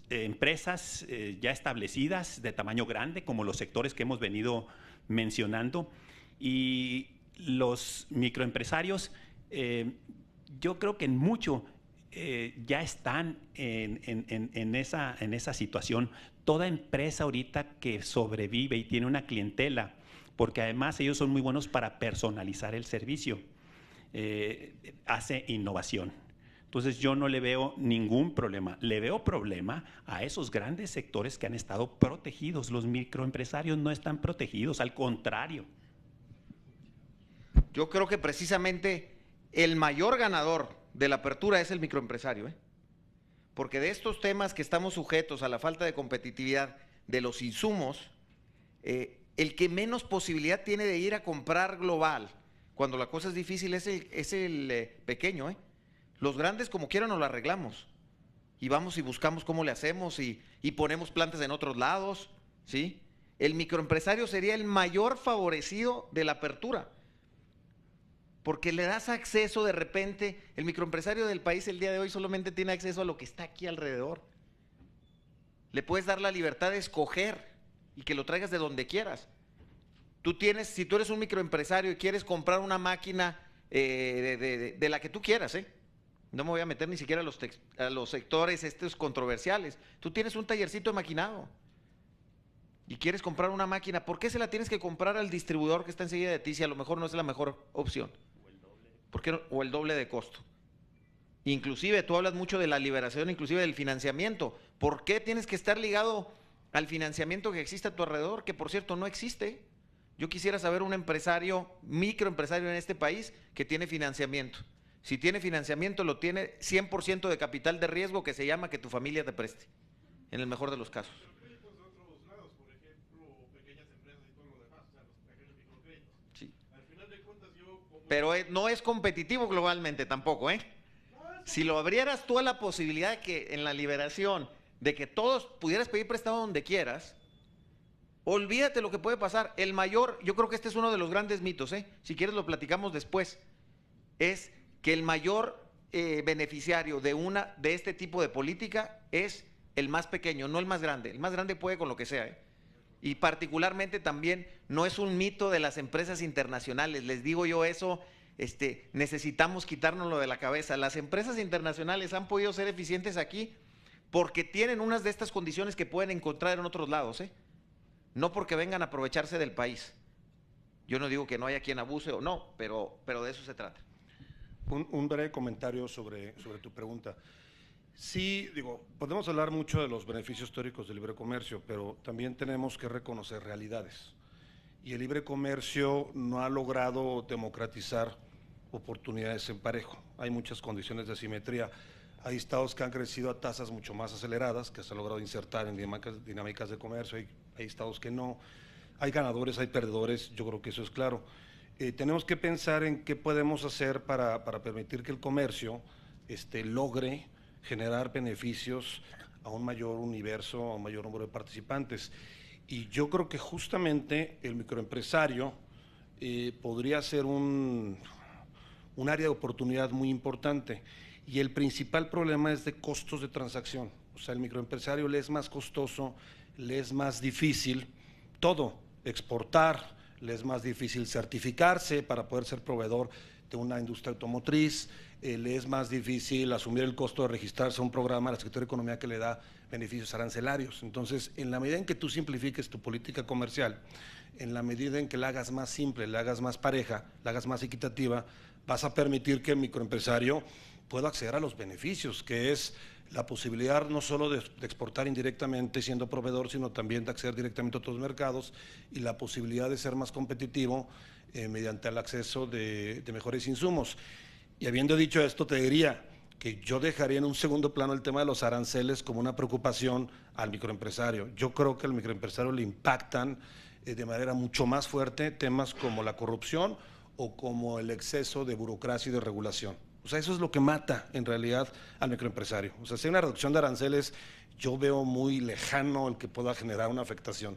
empresas ya establecidas de tamaño grande, como los sectores que hemos venido mencionando, y los microempresarios yo creo que en mucho ya están en esa situación. Toda empresa ahorita que sobrevive y tiene una clientela, porque además ellos son muy buenos para personalizar el servicio, hace innovación. Entonces yo no le veo ningún problema. Le veo problema a esos grandes sectores que han estado protegidos. Los microempresarios no están protegidos, al contrario. Yo creo que precisamente el mayor ganador de la apertura es el microempresario, porque de estos temas que estamos sujetos a la falta de competitividad de los insumos, el que menos posibilidad tiene de ir a comprar global cuando la cosa es difícil es el pequeño, Los grandes como quieran nos lo arreglamos y vamos y buscamos cómo le hacemos y ponemos plantas en otros lados, ¿sí? El microempresario sería el mayor favorecido de la apertura, porque le das acceso de repente. El microempresario del país el día de hoy solamente tiene acceso a lo que está aquí alrededor. Le puedes dar la libertad de escoger y que lo traigas de donde quieras. Si tú eres un microempresario y quieres comprar una máquina de la que tú quieras, no me voy a meter ni siquiera a los sectores estos controversiales. Tú tienes un tallercito de maquinado y quieres comprar una máquina, ¿por qué se la tienes que comprar al distribuidor que está enseguida de ti si a lo mejor no es la mejor opción? ¿Por qué no? O el doble de costo. Inclusive tú hablas mucho de la liberación, inclusive del financiamiento. ¿Por qué tienes que estar ligado al financiamiento que existe a tu alrededor? Que por cierto no existe. Yo quisiera saber un microempresario en este país que tiene financiamiento. Si tiene financiamiento, lo tiene 100% de capital de riesgo, que se llama que tu familia te preste, en el mejor de los casos. Sí. Pero no es competitivo globalmente tampoco, Si lo abrieras tú a la posibilidad de que en la liberación, de que todos pudieras pedir prestado donde quieras, olvídate lo que puede pasar. El mayor, yo creo que este es uno de los grandes mitos, si quieres lo platicamos después, es que el mayor beneficiario de este tipo de política es el más pequeño, no el más grande. El más grande puede con lo que sea, Y particularmente también no es un mito de las empresas internacionales. Les digo yo eso, necesitamos quitárnoslo de la cabeza. Las empresas internacionales han podido ser eficientes aquí porque tienen unas de estas condiciones que pueden encontrar en otros lados, no porque vengan a aprovecharse del país. Yo no digo que no haya quien abuse o no, pero de eso se trata. Un breve comentario sobre tu pregunta. Sí, digo, podemos hablar mucho de los beneficios históricos del libre comercio, pero también tenemos que reconocer realidades. Y el libre comercio no ha logrado democratizar oportunidades en parejo. Hay muchas condiciones de asimetría. Hay estados que han crecido a tasas mucho más aceleradas, que se han logrado insertar en dinámicas de comercio, hay estados que no. Hay ganadores, hay perdedores, yo creo que eso es claro. Tenemos que pensar en qué podemos hacer para permitir que el comercio logre generar beneficios a un mayor universo, a un mayor número de participantes. Y yo creo que justamente el microempresario podría ser un área de oportunidad muy importante. Y el principal problema es de costos de transacción. O sea, el microempresario le es más costoso, le es más difícil todo, exportar, le es más difícil certificarse para poder ser proveedor de una industria automotriz, le es más difícil asumir el costo de registrarse a un programa de la Secretaría de Economía que le da beneficios arancelarios. Entonces, en la medida en que tú simplifiques tu política comercial, en la medida en que la hagas más simple, la hagas más pareja, la hagas más equitativa, vas a permitir que el microempresario pueda acceder a los beneficios, que es la posibilidad no solo de exportar indirectamente siendo proveedor, sino también de acceder directamente a otros mercados y la posibilidad de ser más competitivo mediante el acceso de mejores insumos. Y habiendo dicho esto, te diría que yo dejaría en un segundo plano el tema de los aranceles como una preocupación al microempresario. Yo creo que al microempresario le impactan de manera mucho más fuerte temas como la corrupción o como el exceso de burocracia y de regulación. O sea, eso es lo que mata en realidad al microempresario. O sea, si hay una reducción de aranceles, yo veo muy lejano el que pueda generar una afectación.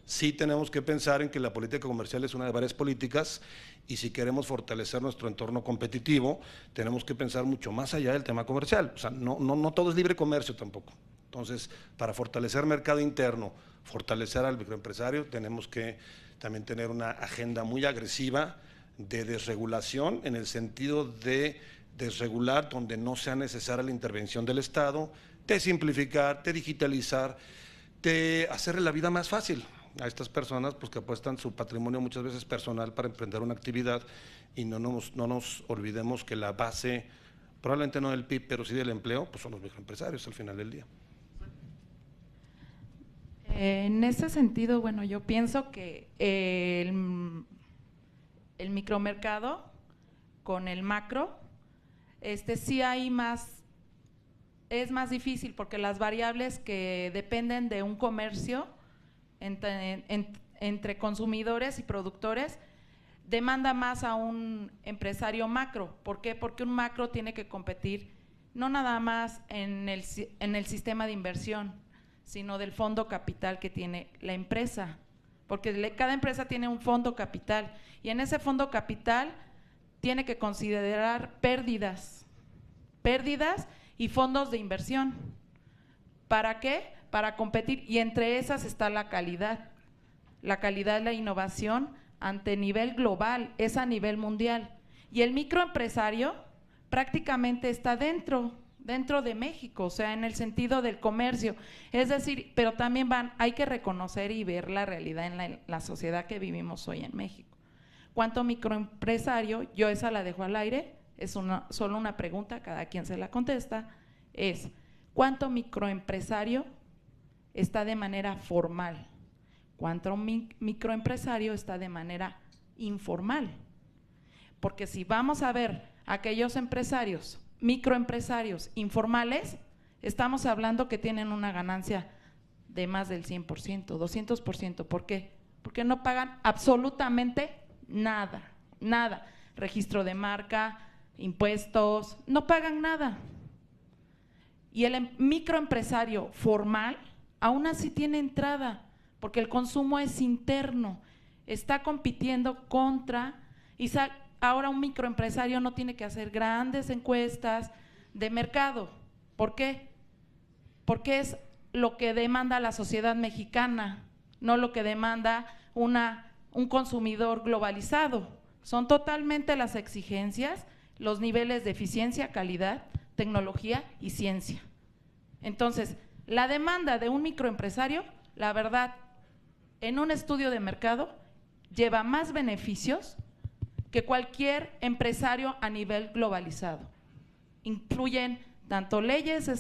Sí tenemos que pensar en que la política comercial es una de varias políticas y si queremos fortalecer nuestro entorno competitivo, tenemos que pensar mucho más allá del tema comercial. O sea, no todo es libre comercio tampoco. Entonces, para fortalecer mercado interno, fortalecer al microempresario, tenemos que también tener una agenda muy agresiva de desregulación en el sentido de desregular donde no sea necesaria la intervención del Estado, de simplificar, de digitalizar, de hacerle la vida más fácil a estas personas pues, que apuestan su patrimonio muchas veces personal para emprender una actividad y no nos olvidemos que la base, probablemente no del PIB, pero sí del empleo, pues son los microempresarios al final del día. En ese sentido, bueno, yo pienso que el micromercado con el macro, sí hay más, es más difícil porque las variables que dependen de un comercio entre consumidores y productores demanda más a un empresario macro. ¿Por qué? Porque un macro tiene que competir no nada más en el sistema de inversión, sino del fondo capital que tiene la empresa, porque cada empresa tiene un fondo capital y en ese fondo capital tiene que considerar pérdidas y fondos de inversión. ¿Para qué? Para competir, y entre esas está la calidad, la innovación ante nivel global, es a nivel mundial. Y el microempresario prácticamente está dentro de México, o sea, en el sentido del comercio. Es decir, pero también hay que reconocer y ver la realidad en la sociedad que vivimos hoy en México. ¿Cuánto microempresario? Yo esa la dejo al aire, es solo una pregunta, cada quien se la contesta, es ¿cuánto microempresario está de manera formal? ¿Cuánto microempresario está de manera informal? Porque si vamos a ver aquellos microempresarios informales, estamos hablando que tienen una ganancia de más del 100%, 200%. ¿Por qué? Porque no pagan absolutamente nada. Registro de marca, impuestos, no pagan nada. Y el microempresario formal aún así tiene entrada, porque el consumo es interno, está compitiendo contra, y ahora un microempresario no tiene que hacer grandes encuestas de mercado. ¿Por qué? Porque es lo que demanda la sociedad mexicana, no lo que demanda un consumidor globalizado. Son totalmente las exigencias, los niveles de eficiencia, calidad, tecnología y ciencia. Entonces, la demanda de un microempresario, la verdad, en un estudio de mercado, lleva más beneficios que cualquier empresario a nivel globalizado. Incluyen tanto leyes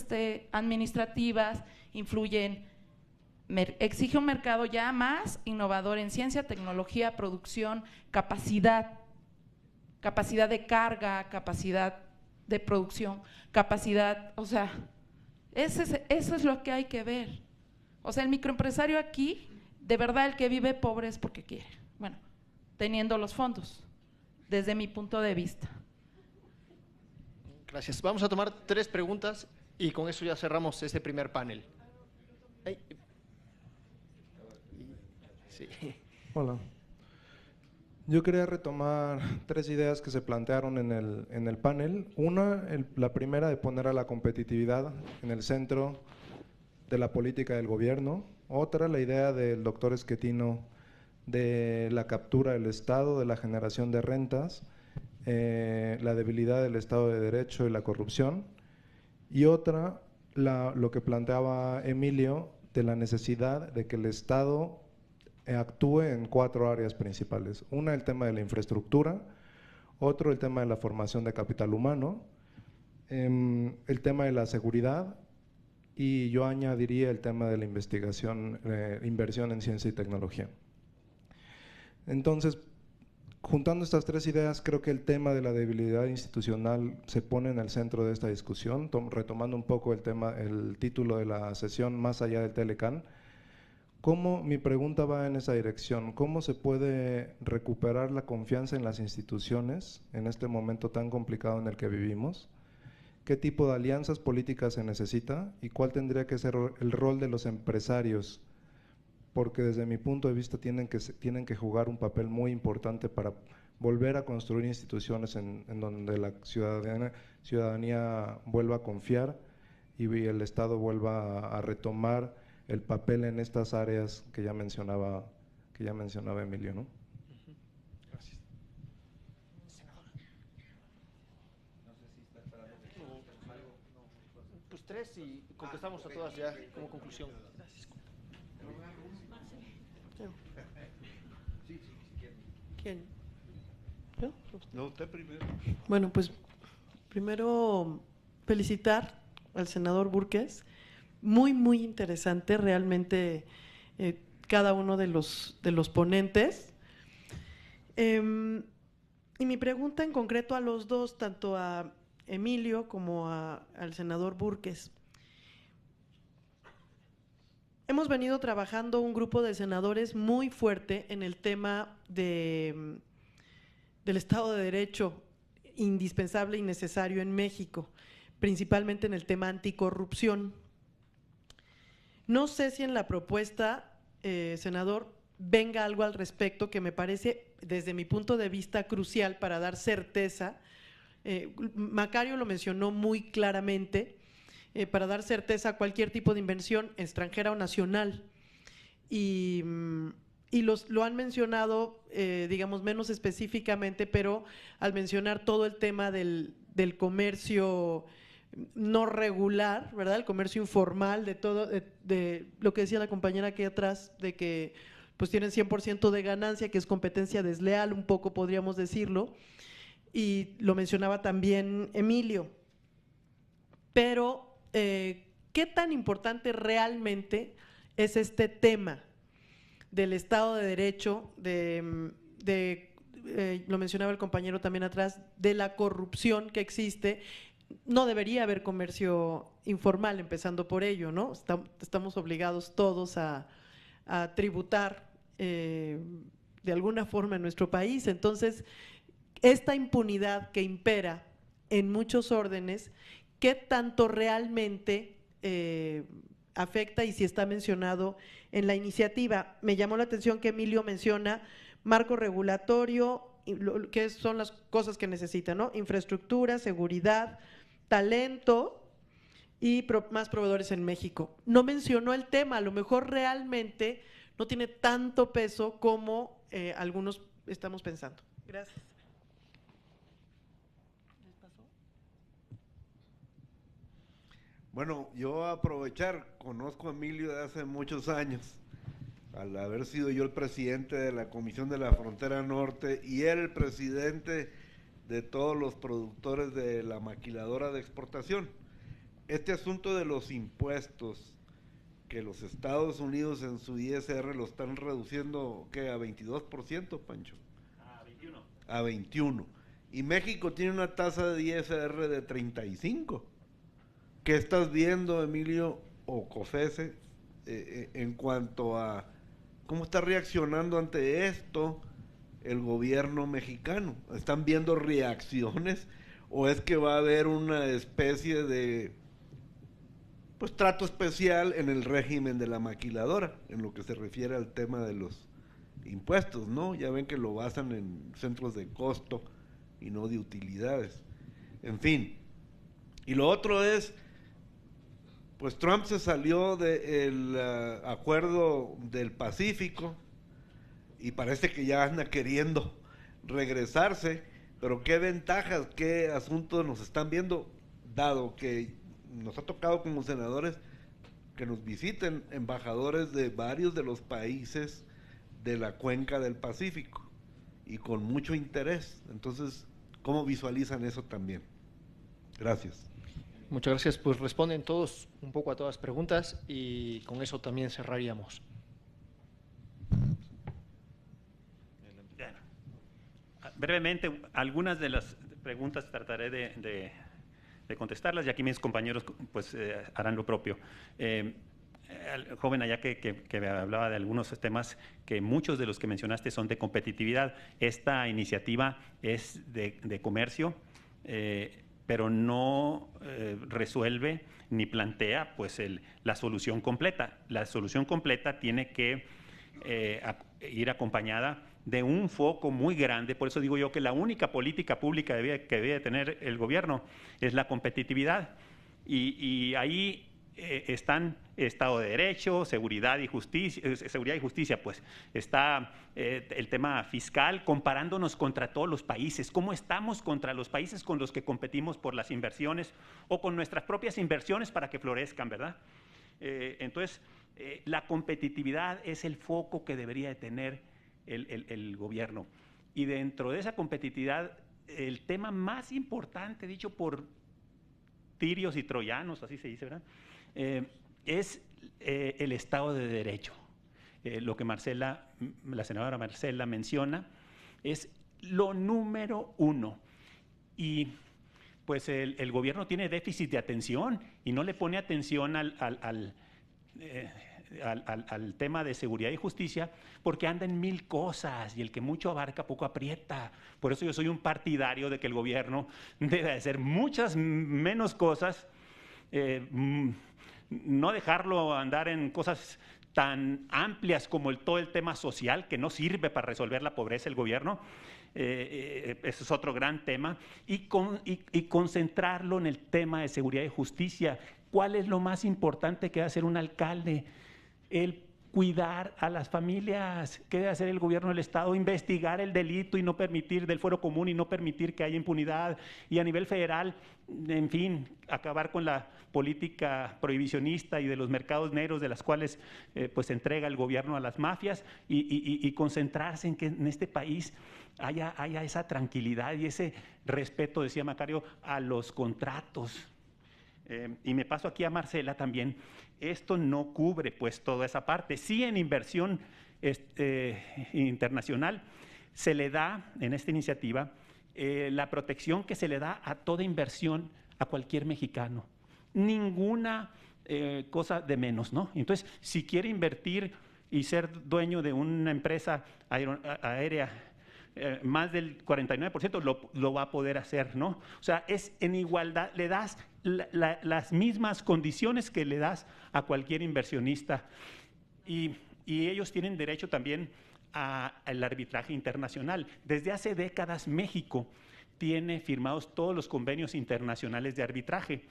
administrativas influyen, exige un mercado ya más innovador en ciencia, tecnología, producción, capacidad de carga, capacidad de producción, capacidad, o sea, eso es lo que hay que ver. O sea, el microempresario aquí, de verdad el que vive pobre es porque quiere, bueno, teniendo los fondos, desde mi punto de vista. Gracias. Vamos a tomar 3 preguntas y con eso ya cerramos este primer panel. Sí. Hola. Yo quería retomar 3 ideas que se plantearon en el panel. Una, la primera, de poner a la competitividad en el centro de la política del gobierno. Otra, la idea del doctor Schettino de la captura del Estado, de la generación de rentas, la debilidad del Estado de Derecho y la corrupción. Y otra, lo que planteaba Emilio, de la necesidad de que el Estado actúe en 4 áreas principales. Una, el tema de la infraestructura; otro, el tema de la formación de capital humano; el tema de la seguridad; y yo añadiría el tema de la investigación, inversión en ciencia y tecnología. Entonces, juntando estas 3 ideas, creo que el tema de la debilidad institucional se pone en el centro de esta discusión, retomando un poco el título de la sesión, más allá del Telecán. Mi pregunta va en esa dirección: ¿cómo se puede recuperar la confianza en las instituciones en este momento tan complicado en el que vivimos? ¿Qué tipo de alianzas políticas se necesita? ¿Y cuál tendría que ser el rol de los empresarios? Porque desde mi punto de vista tienen que jugar un papel muy importante para volver a construir instituciones en donde la ciudadanía vuelva a confiar y el Estado vuelva a retomar el papel en estas áreas que ya mencionaba Emilio, ¿no? Gracias. Pues 3 y contestamos a todas ya como conclusión. Gracias. ¿Quién? ¿Yo? No, usted primero. Bueno, pues primero felicitar al senador Búrquez. Muy, muy interesante realmente cada uno de los ponentes. Y mi pregunta en concreto a los dos, tanto a Emilio como al senador Búrquez. Hemos venido trabajando un grupo de senadores muy fuerte en el tema del Estado de Derecho, indispensable y necesario en México, principalmente en el tema anticorrupción. No sé si en la propuesta, senador, venga algo al respecto que me parece, desde mi punto de vista, crucial para dar certeza. Macario lo mencionó muy claramente, para dar certeza a cualquier tipo de inversión extranjera o nacional. Y lo han mencionado, digamos, menos específicamente, pero al mencionar todo el tema del comercio no regular, ¿verdad? El comercio informal, de lo que decía la compañera aquí atrás, de que pues tienen 100% de ganancia, que es competencia desleal, un poco podríamos decirlo, y lo mencionaba también Emilio. Pero, ¿qué tan importante realmente es este tema del Estado de Derecho, lo mencionaba el compañero también atrás, de la corrupción que existe? No debería haber comercio informal, empezando por ello, ¿no? Estamos obligados todos a tributar de alguna forma en nuestro país. Entonces, esta impunidad que impera en muchos órdenes, ¿qué tanto realmente afecta y si está mencionado en la iniciativa? Me llamó la atención que Emilio menciona marco regulatorio, que son las cosas que necesita, ¿no? Infraestructura, seguridad, talento y más proveedores en México. No mencionó el tema, a lo mejor realmente no tiene tanto peso como algunos estamos pensando. Gracias. Bueno, yo conozco a Emilio de hace muchos años, al haber sido yo el presidente de la Comisión de la Frontera Norte y él el presidente de todos los productores de la maquiladora de exportación. este asunto de los impuestos, que los Estados Unidos en su ISR lo están reduciendo, ¿qué? ¿A 22%, Pancho? A 21. A 21. Y México tiene una tasa de ISR de 35. ¿Qué estás viendo, Emilio o COFESE, en cuanto a cómo está reaccionando ante esto el gobierno mexicano? ¿Están viendo reacciones o es que va a haber una especie de pues trato especial en el régimen de la maquiladora, en lo que se refiere al tema de los impuestos, ¿no? Ya ven que lo basan en centros de costo y no de utilidades. En fin. Y lo otro es, pues Trump se salió del acuerdo del Pacífico y parece que ya anda queriendo regresarse, pero qué ventajas, qué asuntos nos están viendo, dado que nos ha tocado como senadores que nos visiten embajadores de varios de los países de la cuenca del Pacífico y con mucho interés. Entonces, ¿cómo visualizan eso también? Gracias. Muchas gracias. Pues responden todos un poco a todas las preguntas y con eso también cerraríamos. Brevemente, algunas de las preguntas trataré de contestarlas y aquí mis compañeros pues harán lo propio. El joven allá que hablaba de algunos temas, que muchos de los que mencionaste son de competitividad. Esta iniciativa es de comercio, pero no resuelve ni plantea pues la solución completa. La solución completa tiene que ir acompañada de un foco muy grande. Por eso digo yo que la única política pública que debe tener el gobierno es la competitividad. Y ahí están Estado de Derecho, seguridad y justicia, pues está el tema fiscal, comparándonos contra todos los países, cómo estamos contra los países con los que competimos por las inversiones o con nuestras propias inversiones para que florezcan, ¿verdad? Entonces, la competitividad es el foco que debería de tener el gobierno. Y dentro de esa competitividad, el tema más importante, dicho por tirios y troyanos, así se dice, ¿verdad? Es el Estado de Derecho. Lo que la senadora Marcela menciona es lo número uno. Y pues el gobierno tiene déficit de atención y no le pone atención al tema de seguridad y justicia porque anda en mil cosas y el que mucho abarca poco aprieta. Por eso yo soy un partidario de que el gobierno debe hacer muchas menos cosas, no dejarlo andar en cosas tan amplias como todo el tema social, que no sirve para resolver la pobreza el gobierno. Ese es otro gran tema, y concentrarlo en el tema de seguridad y justicia. ¿Cuál es lo más importante que debe hacer un alcalde? El cuidar a las familias. ¿Qué debe hacer el gobierno del Estado? Investigar el delito y no permitir del fuero común y no permitir que haya impunidad. Y a nivel federal, en fin, acabar con la política prohibicionista y de los mercados negros de las cuales pues entrega el gobierno a las mafias y concentrarse en que en este país haya esa tranquilidad y ese respeto, decía Macario, a los contratos. Y me paso aquí a Marcela también. Esto no cubre pues toda esa parte. Sí, en inversión internacional se le da en esta iniciativa la protección que se le da a toda inversión a cualquier mexicano. Ninguna cosa de menos, ¿no? Entonces, si quiere invertir y ser dueño de una empresa aérea, más del 49% lo va a poder hacer, ¿no? O sea, es en igualdad, le das las mismas condiciones que le das a cualquier inversionista. Y ellos tienen derecho también al arbitraje internacional. Desde hace décadas México tiene firmados todos los convenios internacionales de arbitraje.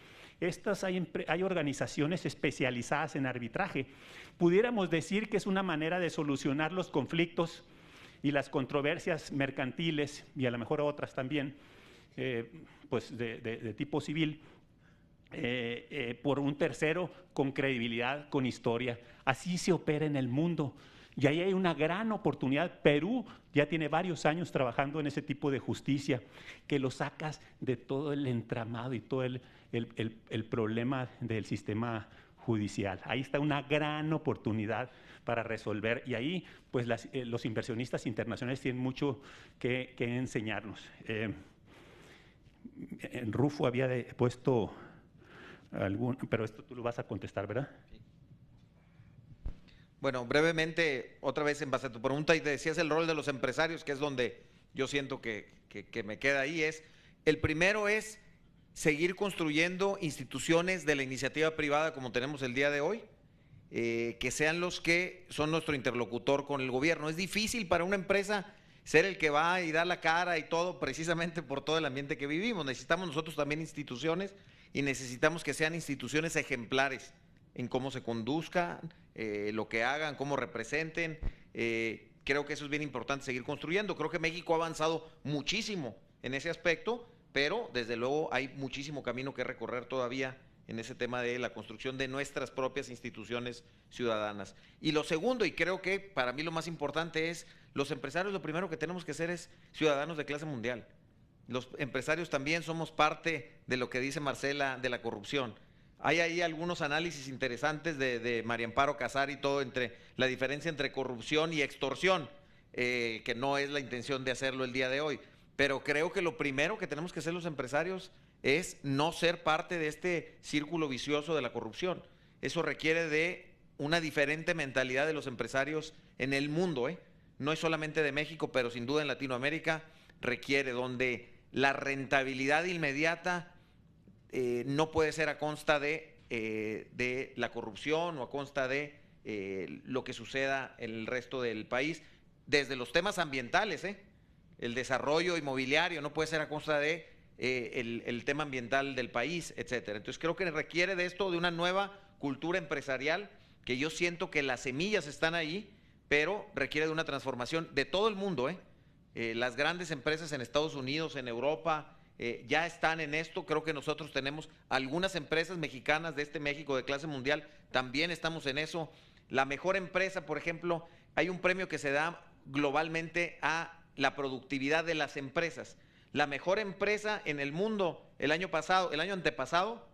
Hay organizaciones especializadas en arbitraje. Pudiéramos decir que es una manera de solucionar los conflictos y las controversias mercantiles, y a lo mejor otras también, pues de tipo civil, por un tercero con credibilidad, con historia. Así se opera en el mundo. Y ahí hay una gran oportunidad. Perú ya tiene varios años trabajando en ese tipo de justicia, que lo sacas de todo el entramado y todo el problema del sistema judicial. Ahí está una gran oportunidad para resolver, y ahí pues los inversionistas internacionales tienen mucho que enseñarnos. Rufo había puesto pero esto tú lo vas a contestar, ¿verdad? Bueno, brevemente, otra vez en base a tu pregunta, y te decías el rol de los empresarios, que es donde yo siento que me queda ahí, el primero es seguir construyendo instituciones de la iniciativa privada como tenemos el día de hoy, que sean los que son nuestro interlocutor con el gobierno. Es difícil para una empresa ser el que va y da la cara y todo, precisamente por todo el ambiente que vivimos. Necesitamos nosotros también instituciones, y necesitamos que sean instituciones ejemplares en cómo se conduzcan, lo que hagan, cómo representen. Creo que eso es bien importante seguir construyendo. Creo que México ha avanzado muchísimo en ese aspecto, pero desde luego hay muchísimo camino que recorrer todavía en ese tema de la construcción de nuestras propias instituciones ciudadanas. Y lo segundo, y creo que para mí lo más importante es, los empresarios lo primero que tenemos que ser es ciudadanos de clase mundial. Los empresarios también somos parte de lo que dice Marcela de la corrupción. Hay ahí algunos análisis interesantes de María Amparo Casar y todo, entre la diferencia entre corrupción y extorsión, que no es la intención de hacerlo el día de hoy. Pero creo que lo primero que tenemos que hacer los empresarios es no ser parte de este círculo vicioso de la corrupción. Eso requiere de una diferente mentalidad de los empresarios en el mundo, no es solamente de México, pero sin duda en Latinoamérica requiere, donde la rentabilidad inmediata no puede ser a consta de la corrupción o a consta de lo que suceda en el resto del país, desde los temas ambientales, el desarrollo inmobiliario no puede ser a consta de el tema ambiental del país, etcétera. Entonces creo que requiere de esto, de una nueva cultura empresarial, que yo siento que las semillas están ahí, pero requiere de una transformación de todo el mundo. Las grandes empresas en Estados Unidos, en Europa, ya están en esto. Creo que nosotros tenemos algunas empresas mexicanas de este México de clase mundial, también estamos en eso. La mejor empresa, por ejemplo, hay un premio que se da globalmente a la productividad de las empresas. La mejor empresa en el mundo el año antepasado,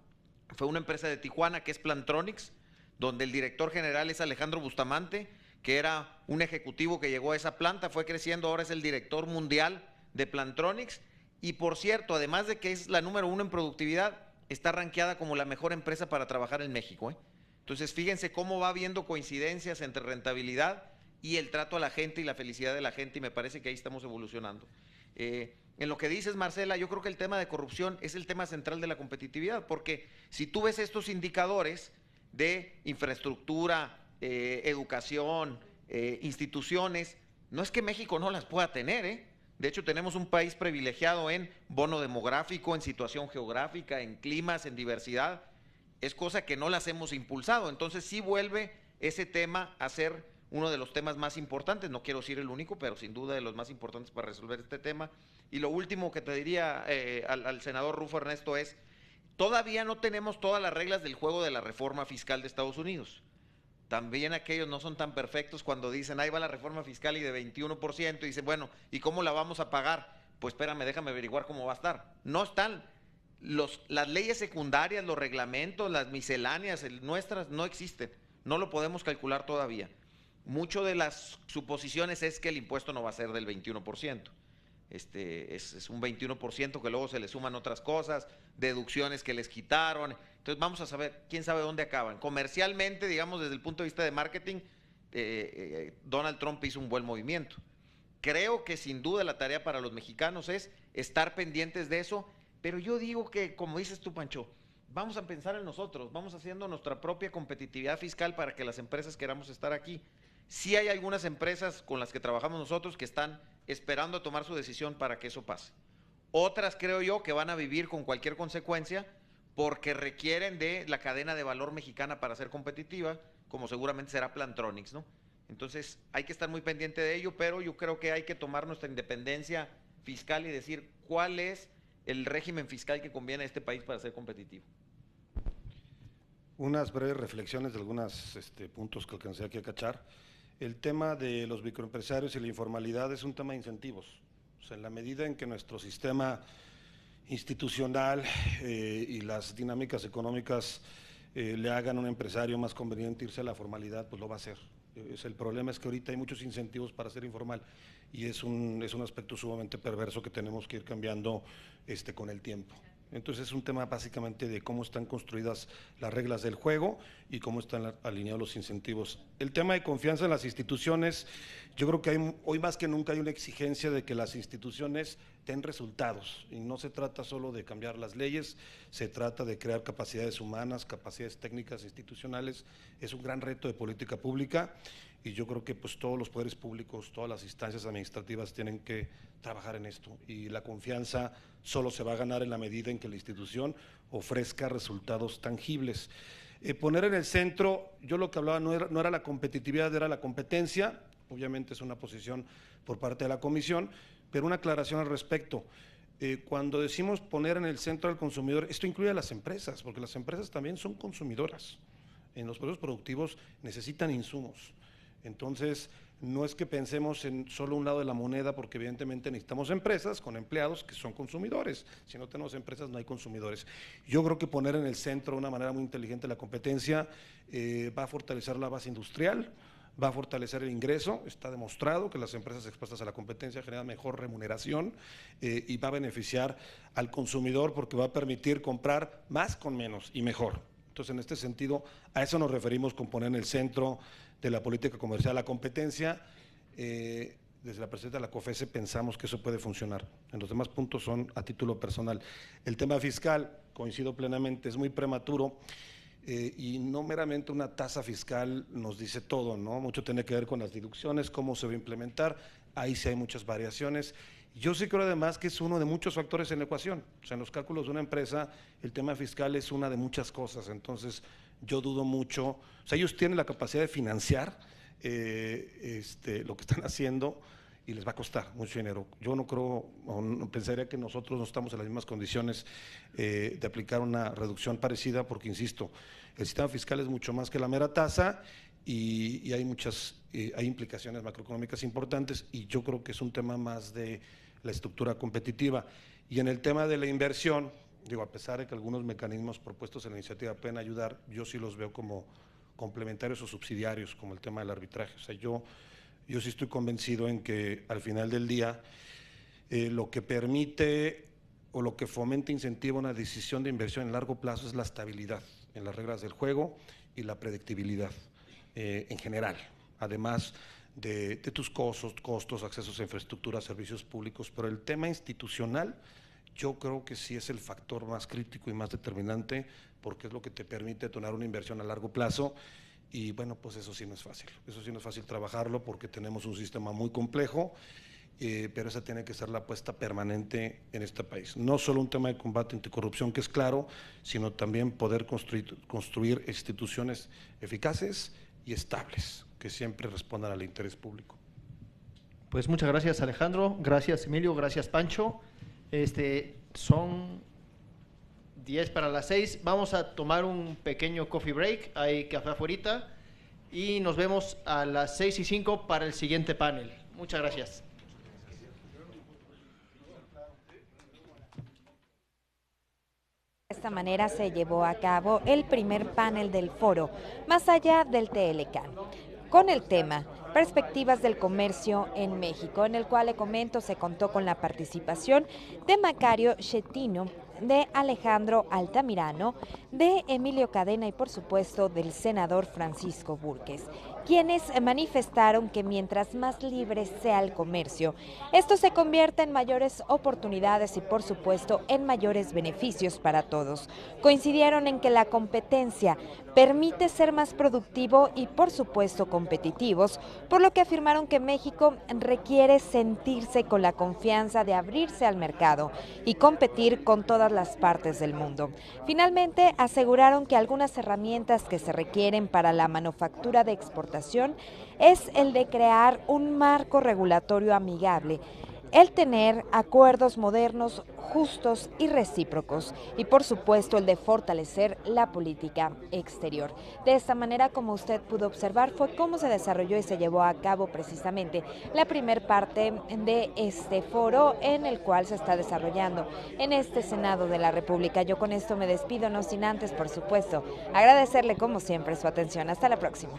fue una empresa de Tijuana que es Plantronics, donde el director general es Alejandro Bustamante, que era un ejecutivo que llegó a esa planta, fue creciendo, ahora es el director mundial de Plantronics. Y por cierto, además de que es la número 1 en productividad, está rankeada como la mejor empresa para trabajar en México. Entonces, fíjense cómo va habiendo coincidencias entre rentabilidad y el trato a la gente y la felicidad de la gente, y me parece que ahí estamos evolucionando. En lo que dices, Marcela, yo creo que el tema de corrupción es el tema central de la competitividad, porque si tú ves estos indicadores de infraestructura, educación, instituciones, no es que México no las pueda tener, De hecho, tenemos un país privilegiado en bono demográfico, en situación geográfica, en climas, en diversidad. Es cosa que no las hemos impulsado. Entonces sí vuelve ese tema a ser uno de los temas más importantes. No quiero decir el único, pero sin duda de los más importantes para resolver este tema. Y lo último que te diría al senador Rufo Ernesto es, todavía no tenemos todas las reglas del juego de la reforma fiscal de Estados Unidos. También aquellos no son tan perfectos cuando dicen, ahí va la reforma fiscal y de 21%, y dicen, bueno, ¿y cómo la vamos a pagar? Pues espérame, déjame averiguar cómo va a estar. No están, las leyes secundarias, los reglamentos, las misceláneas nuestras no existen, no lo podemos calcular todavía. Mucho de las suposiciones es que el impuesto no va a ser del 21%. Es un 21% que luego se le suman otras cosas, deducciones que les quitaron. Entonces vamos a saber, quién sabe dónde acaban. Comercialmente, digamos, desde el punto de vista de marketing, Donald Trump hizo un buen movimiento. Creo que sin duda la tarea para los mexicanos es estar pendientes de eso, pero yo digo que, como dices tú, Pancho, vamos a pensar en nosotros, vamos haciendo nuestra propia competitividad fiscal para que las empresas queramos estar aquí. Sí hay algunas empresas con las que trabajamos nosotros que están esperando a tomar su decisión para que eso pase. Otras creo yo que van a vivir con cualquier consecuencia porque requieren de la cadena de valor mexicana para ser competitiva, como seguramente será Plantronics, ¿no? Entonces hay que estar muy pendiente de ello, pero yo creo que hay que tomar nuestra independencia fiscal y decir cuál es el régimen fiscal que conviene a este país para ser competitivo. Unas breves reflexiones de algunos puntos que alcancé aquí a cachar. el tema de los microempresarios y la informalidad es un tema de incentivos. O sea, en la medida en que nuestro sistema institucional y las dinámicas económicas le hagan a un empresario más conveniente irse a la formalidad, pues lo va a hacer. El problema es que ahorita hay muchos incentivos para ser informal y es un aspecto sumamente perverso que tenemos que ir cambiando con el tiempo. Entonces es un tema básicamente de cómo están construidas las reglas del juego y cómo están alineados los incentivos. El tema de confianza en las instituciones, yo creo que hoy más que nunca hay una exigencia de que las instituciones den resultados y no se trata solo de cambiar las leyes, se trata de crear capacidades humanas, capacidades técnicas institucionales. Es un gran reto de política pública y yo creo que pues todos los poderes públicos, todas las instancias administrativas tienen que trabajar en esto y la confianza solo se va a ganar en la medida en que la institución ofrezca resultados tangibles. Poner en el centro, yo lo que hablaba no era la competitividad, era la competencia, obviamente es una posición por parte de la comisión, pero una aclaración al respecto. Cuando decimos poner en el centro al consumidor, esto incluye a las empresas, porque las empresas también son consumidoras. En los procesos productivos necesitan insumos. Entonces, no es que pensemos en solo un lado de la moneda, porque evidentemente necesitamos empresas con empleados que son consumidores. Si no tenemos empresas, no hay consumidores. Yo creo que poner en el centro de una manera muy inteligente la competencia va a fortalecer la base industrial, va a fortalecer el ingreso. Está demostrado que las empresas expuestas a la competencia generan mejor remuneración y va a beneficiar al consumidor porque va a permitir comprar más con menos y mejor. Entonces, en este sentido, a eso nos referimos con poner en el centro de la política comercial la competencia. Desde la presidencia de la COFESE pensamos que eso puede funcionar. En los demás puntos son a título personal. El tema fiscal, coincido plenamente, es muy prematuro y no meramente una tasa fiscal nos dice todo, ¿no? Mucho tiene que ver con las deducciones, cómo se va a implementar, ahí sí hay muchas variaciones. Yo sí creo además que es uno de muchos factores en la ecuación. O sea, en los cálculos de una empresa el tema fiscal es una de muchas cosas, entonces yo dudo mucho. O sea, ellos tienen la capacidad de financiar lo que están haciendo y les va a costar mucho dinero. Yo no creo, o no pensaría que nosotros no estamos en las mismas condiciones de aplicar una reducción parecida, porque insisto, el sistema fiscal es mucho más que la mera tasa y hay hay implicaciones macroeconómicas importantes y yo creo que es un tema más de la estructura competitiva. Y en el tema de la inversión, digo, a pesar de que algunos mecanismos propuestos en la iniciativa pueden ayudar, yo sí los veo como complementarios o subsidiarios, como el tema del arbitraje. O sea, yo sí estoy convencido en que al final del día lo que permite o lo que fomenta e incentiva una decisión de inversión en largo plazo es la estabilidad en las reglas del juego y la predictibilidad en general, además de tus costos, accesos a infraestructura, servicios públicos, pero el tema institucional yo creo que sí es el factor más crítico y más determinante porque es lo que te permite tomar una inversión a largo plazo y bueno, pues eso sí no es fácil trabajarlo porque tenemos un sistema muy complejo, pero esa tiene que ser la apuesta permanente en este país. No solo un tema de combate anticorrupción, que es claro, sino también poder construir instituciones eficaces y estables, que siempre respondan al interés público. Pues muchas gracias, Alejandro, gracias, Emilio, gracias, Pancho. Son 10 para las 6, vamos a tomar un pequeño coffee break, hay café afuera y nos vemos a las 6:05 para el siguiente panel. Muchas gracias. De esta manera se llevó a cabo el primer panel del foro, Más allá del TLCAN, con el tema Perspectivas del comercio en México, en el cual le comento se contó con la participación de Macario Schettino, de Alejandro Altamirano, de Emilio Cadena y por supuesto del senador Francisco Burques, quienes manifestaron que mientras más libre sea el comercio, esto se convierte en mayores oportunidades y por supuesto en mayores beneficios para todos. Coincidieron en que la competencia permite ser más productivo y por supuesto competitivos, por lo que afirmaron que México requiere sentirse con la confianza de abrirse al mercado y competir con todas las partes del mundo. Finalmente, aseguraron que algunas herramientas que se requieren para la manufactura de exportación es el de crear un marco regulatorio amigable, el tener acuerdos modernos, justos y recíprocos, y por supuesto el de fortalecer la política exterior. De esta manera, como usted pudo observar, fue cómo se desarrolló y se llevó a cabo precisamente la primer parte de este foro en el cual se está desarrollando en este Senado de la República. Yo con esto me despido, no sin antes, por supuesto, agradecerle como siempre su atención. Hasta la próxima.